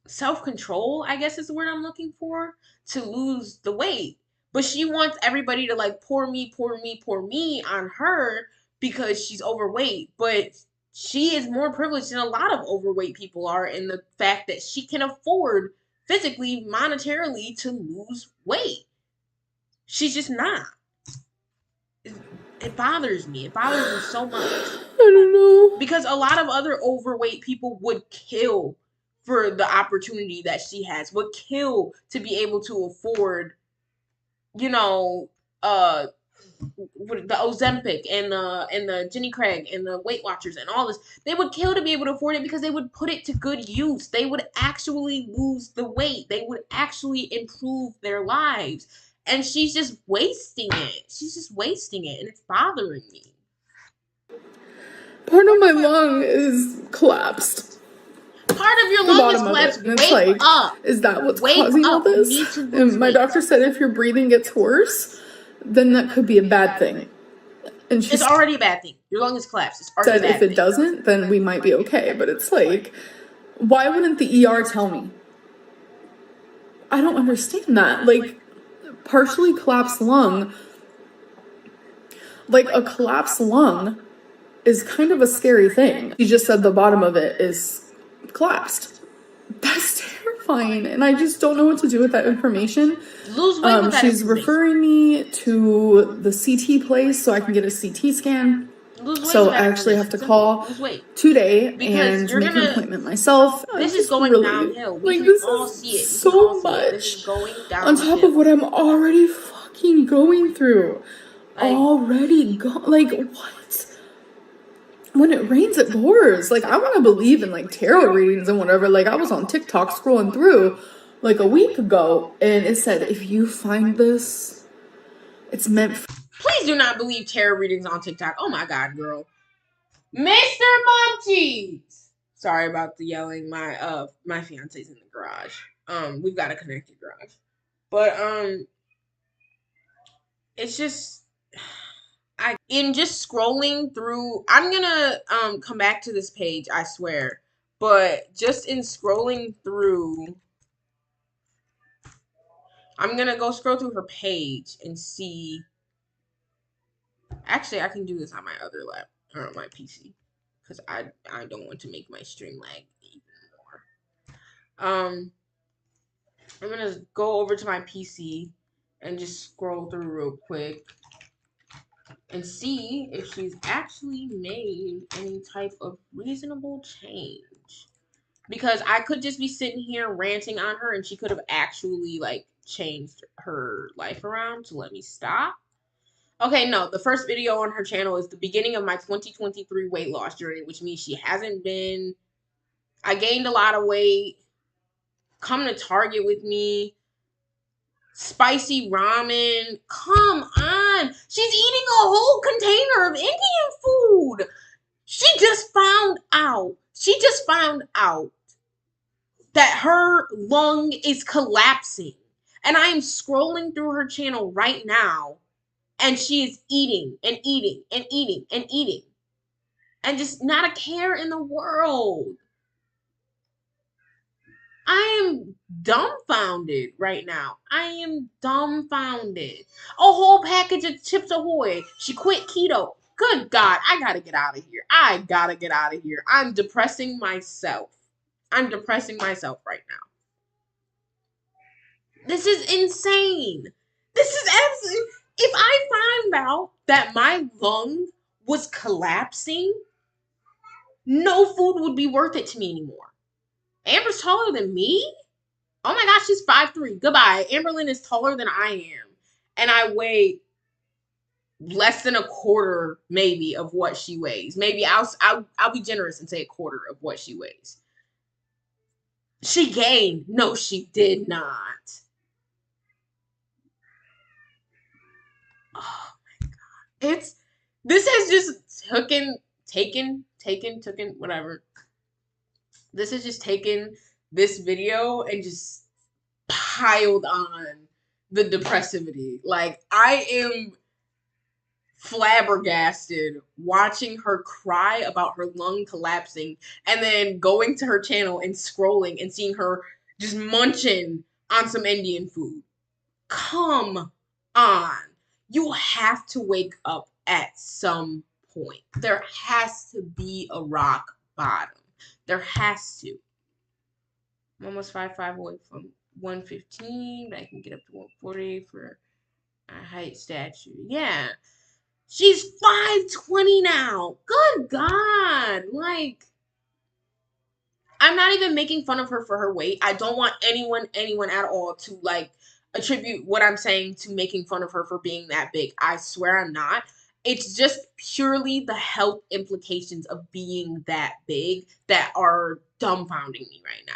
self-control, I guess is the word I'm looking for, to lose the weight. But she wants everybody to like pour me on her because she's overweight. But she is more privileged than a lot of overweight people are in the fact that she can afford physically, monetarily to lose weight. She's just not. It bothers me. It bothers me so much. I don't know. Because a lot of other overweight people would kill for the opportunity that she has, would kill to be able to afford, the Ozempic and the Jenny Craig and the Weight Watchers and all this. They would kill to be able to afford it because they would put it to good use. They would actually lose the weight. They would actually improve their lives. And she's just wasting it. She's just wasting it, and it's bothering me. Part of my lung is collapsed. Part of your lung is collapsed. Wake up. Is that what's causing all this? And my doctor said if your breathing gets worse, then that could be a bad thing. And it's already a bad thing. Your lung is collapsed. It's already a bad thing. If it doesn't, then we might be okay. But it's like, why wouldn't the ER tell me? I don't understand that. Like, partially collapsed lung. Like, a collapsed lung is kind of a scary thing. She just said the bottom of it is collapsed. That's terrifying, and I just don't know what to do with that information. Lose weight with that she's referring me to the CT place so I can get a CT scan. So I actually have to call today and make an appointment myself. This is going downhill. Like, this is so much on top of what I'm already fucking going through. Like, what? When it rains, it pours. Like, I want to believe in, like, tarot readings and whatever. Like, I was on TikTok scrolling through, like, a week ago, and it said, if you find this, it's meant for... Please do not believe tarot readings on TikTok. Oh my God, girl. Mr. Mumchies. Sorry about the yelling. My fiance's in the garage. We've got a connected garage. But it's just in just scrolling through, I'm gonna come back to this page, I swear. But just in scrolling through, I'm gonna go scroll through her page and see. Actually, I can do this on my other lap or on my PC because I don't want to make my stream lag even more. I'm gonna go over to my PC and just scroll through real quick and see if she's actually made any type of reasonable change. Because I could just be sitting here ranting on her and she could have actually like changed her life around. So let me stop. Okay, no, the first video on her channel is the beginning of my 2023 weight loss journey, which means she hasn't been. I gained a lot of weight. Come to Target with me. Spicy ramen. Come on. She's eating a whole container of Indian food. She just found out that her lung is collapsing. And I am scrolling through her channel right now. And she is eating and eating and eating and eating. And just not a care in the world. I am dumbfounded right now. I am dumbfounded. A whole package of Chips Ahoy. She quit keto. Good God, I gotta get out of here. I'm depressing myself. I'm depressing myself right now. This is insane. This is absolutely. If I found out that my lung was collapsing, no food would be worth it to me anymore. Amber's taller than me? Oh my gosh, she's 5'3". Goodbye. Amberlyn is taller than I am. And I weigh less than a quarter, maybe, of what she weighs. Maybe I'll be generous and say a quarter of what she weighs. She gained. No, she did not. Oh my God. This has just taken, whatever. This has just taken this video and just piled on the depressivity. Like, I am flabbergasted watching her cry about her lung collapsing and then going to her channel and scrolling and seeing her just munching on some Indian food. Come on. You have to wake up at some point. There has to be a rock bottom. There has to. I'm almost 5'5" away from 115, but I can get up to 140 for a height stature. Yeah. She's 5'20" now. Good God. Like, I'm not even making fun of her for her weight. I don't want anyone at all to like attribute what I'm saying to making fun of her for being that big. I swear I'm not. It's just purely the health implications of being that big that are dumbfounding me right now.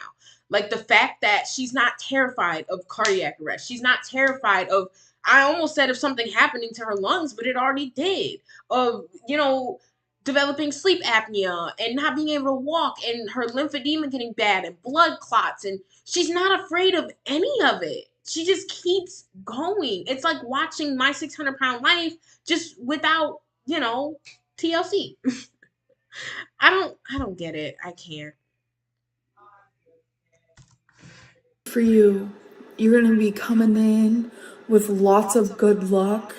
Like the fact that she's not terrified of cardiac arrest. She's not terrified of, I almost said, of something happening to her lungs, but it already did. Of, developing sleep apnea and not being able to walk and her lymphedema getting bad and blood clots, and she's not afraid of any of it. She just keeps going. It's like watching My 600-Pound Life just without, TLC. I don't get it. I can't. For you, you're gonna be coming in with lots of good luck.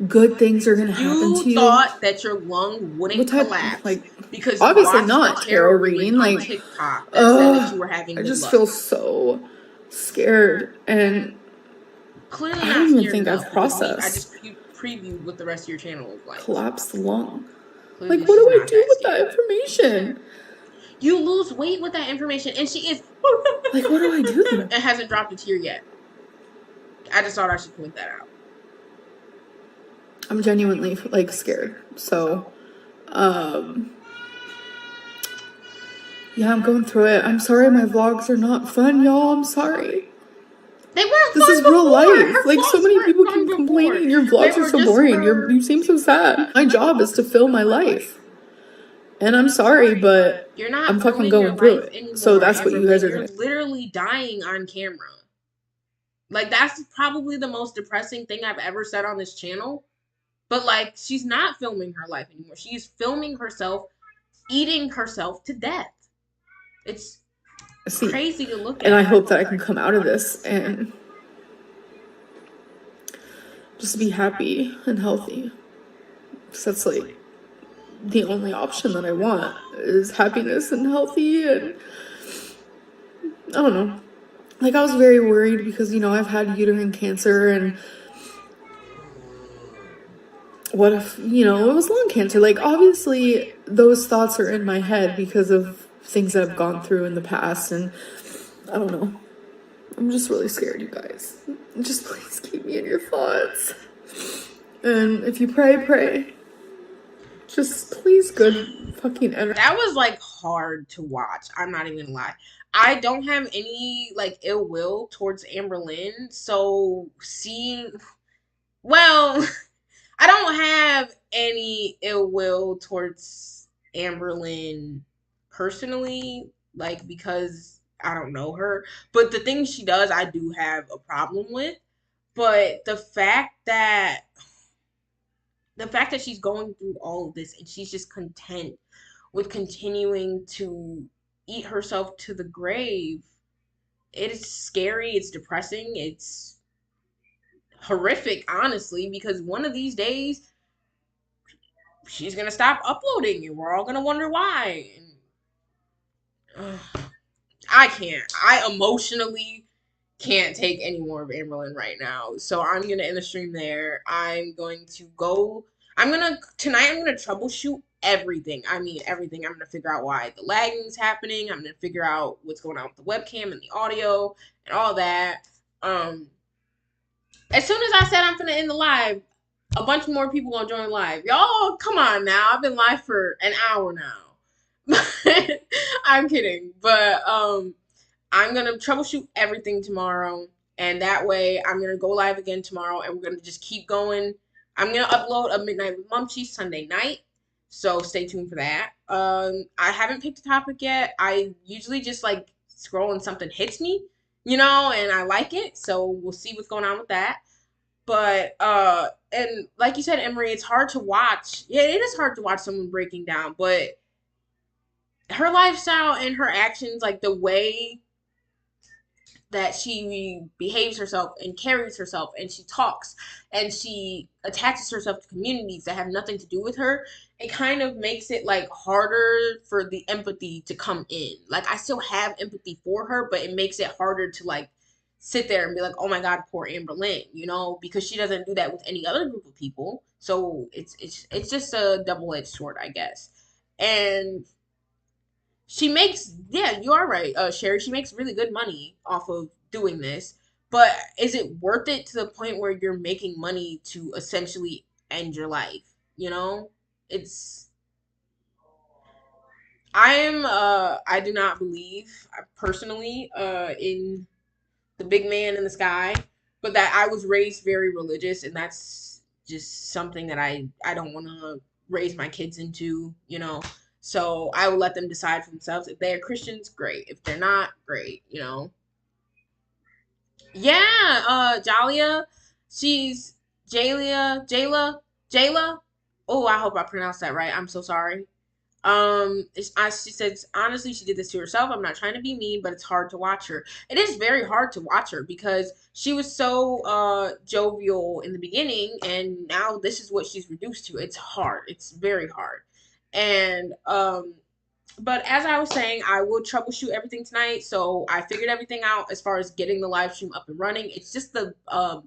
Good things are gonna happen to you. You thought that your lung wouldn't collapse because you obviously watched not a tarot reading on TikTok that said that you were having good luck. I just feel so scared, and clearly I don't even think I've processed. I just previewed what the rest of your channel was like. Collapsed lung. Clearly like, what do I do with that information? You lose weight with that information, and she is like, what do I do? It hasn't dropped a tear yet. I just thought I should point that out. I'm genuinely like scared. So, yeah, I'm going through it. I'm sorry my vlogs are not fun, y'all. I'm sorry. They weren't This is fun real before. life. Her Like, so vlogs many weren't people fun keep before. complaining your They vlogs are were so just boring. her. You seem so sad. My job is to film my life. And I'm sorry, but You're I'm not fucking filming your going through life it. So anymore, that's what you guys Amberlyn. are You're gonna. literally dying on camera. Like, that's probably the most depressing thing I've ever said on this channel. But, like, she's not filming her life anymore. She's filming herself eating herself to death. It's See. crazy to look And I at. hope that I can come out of this and just be happy and healthy. Because that's like the only option that I want is happiness and healthy. And I don't know. Like, I was very worried because, I've had uterine cancer, and what if, it was lung cancer? Like, obviously, those thoughts are in my head because of things that I've gone through in the past. And I don't know. I'm just really scared, you guys. Just please keep me in your thoughts. And if you pray, pray. Just please, good fucking energy. That was like hard to watch. I'm not even gonna lie. I don't have any like ill will towards Amberlyn, so seeing, well, I don't have any ill will towards Amberlyn personally, like because I don't know her. But the things she does, I do have a problem with. But the fact that she's going through all of this and she's just content with continuing to eat herself to the grave, it is scary, it's depressing, it's horrific, honestly, because one of these days she's gonna stop uploading and we're all gonna wonder why. And I can't. I emotionally can't take any more of Amberlyn right now. So I'm gonna end the stream there. I'm gonna troubleshoot everything. I mean everything. I'm gonna figure out why the lagging's happening. I'm gonna figure out what's going on with the webcam and the audio and all that. Um as soon as I said I'm gonna end the live, a bunch more people gonna join live. Y'all, come on now. I've been live for an hour now. I'm kidding. But I'm gonna troubleshoot everything tomorrow, and that way I'm gonna go live again tomorrow, and we're gonna just keep going. I'm gonna upload a Midnight with Mumchies Sunday night, so stay tuned for that. I haven't picked a topic yet. I usually just like scroll and something hits me, and I like it, so we'll see what's going on with that. But and like you said, Emery, it's hard to watch. Yeah, it is hard to watch someone breaking down, but her lifestyle and her actions, like the way that she behaves herself and carries herself and she talks and she attaches herself to communities that have nothing to do with her, it kind of makes it like harder for the empathy to come in. Like, I still have empathy for her, but it makes it harder to like sit there and be like, oh my god, poor Amber Lynn, because she doesn't do that with any other group of people. So it's just a double-edged sword, I guess. And she makes, yeah, you are right, Sherry, she makes really good money off of doing this, but is it worth it to the point where you're making money to essentially end your life? It's I do not believe, personally, in the big man in the sky, but that I was raised very religious, and that's just something that I don't want to raise my kids into. So I will let them decide for themselves. If they're Christians, great. If they're not, great. Yeah, Jalia, she's Jayla. Oh, I hope I pronounced that right. I'm so sorry. She says honestly, she did this to herself. I'm not trying to be mean, but it's hard to watch her. It is very hard to watch her because she was so jovial in the beginning, and now this is what she's reduced to. It's hard. It's very hard, and but as I was saying, I will troubleshoot everything tonight. So I figured everything out as far as getting the live stream up and running. It's just the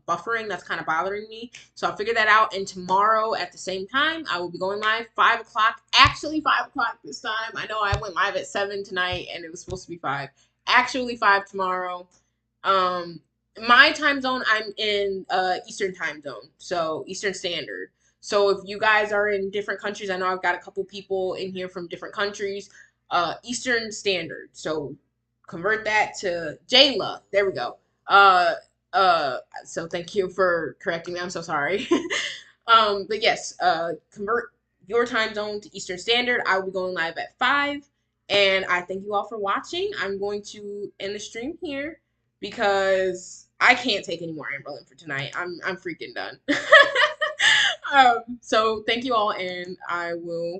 buffering that's kind of bothering me. So I figured that out. And tomorrow at the same time, I will be going live 5 o'clock. Actually, 5 o'clock this time. I know I went live at 7 tonight, and it was supposed to be 5. Actually, 5 tomorrow. Um, my time zone, I'm in Eastern time zone, so Eastern Standard. So if you guys are in different countries, I know I've got a couple people in here from different countries. Eastern Standard. So convert that to Jayla. There we go. So thank you for correcting me. I'm so sorry. But yes, convert your time zone to Eastern Standard. I will be going live at 5. And I thank you all for watching. I'm going to end the stream here because I can't take any more Amberlin for tonight. I'm freaking done. So thank you all, and I will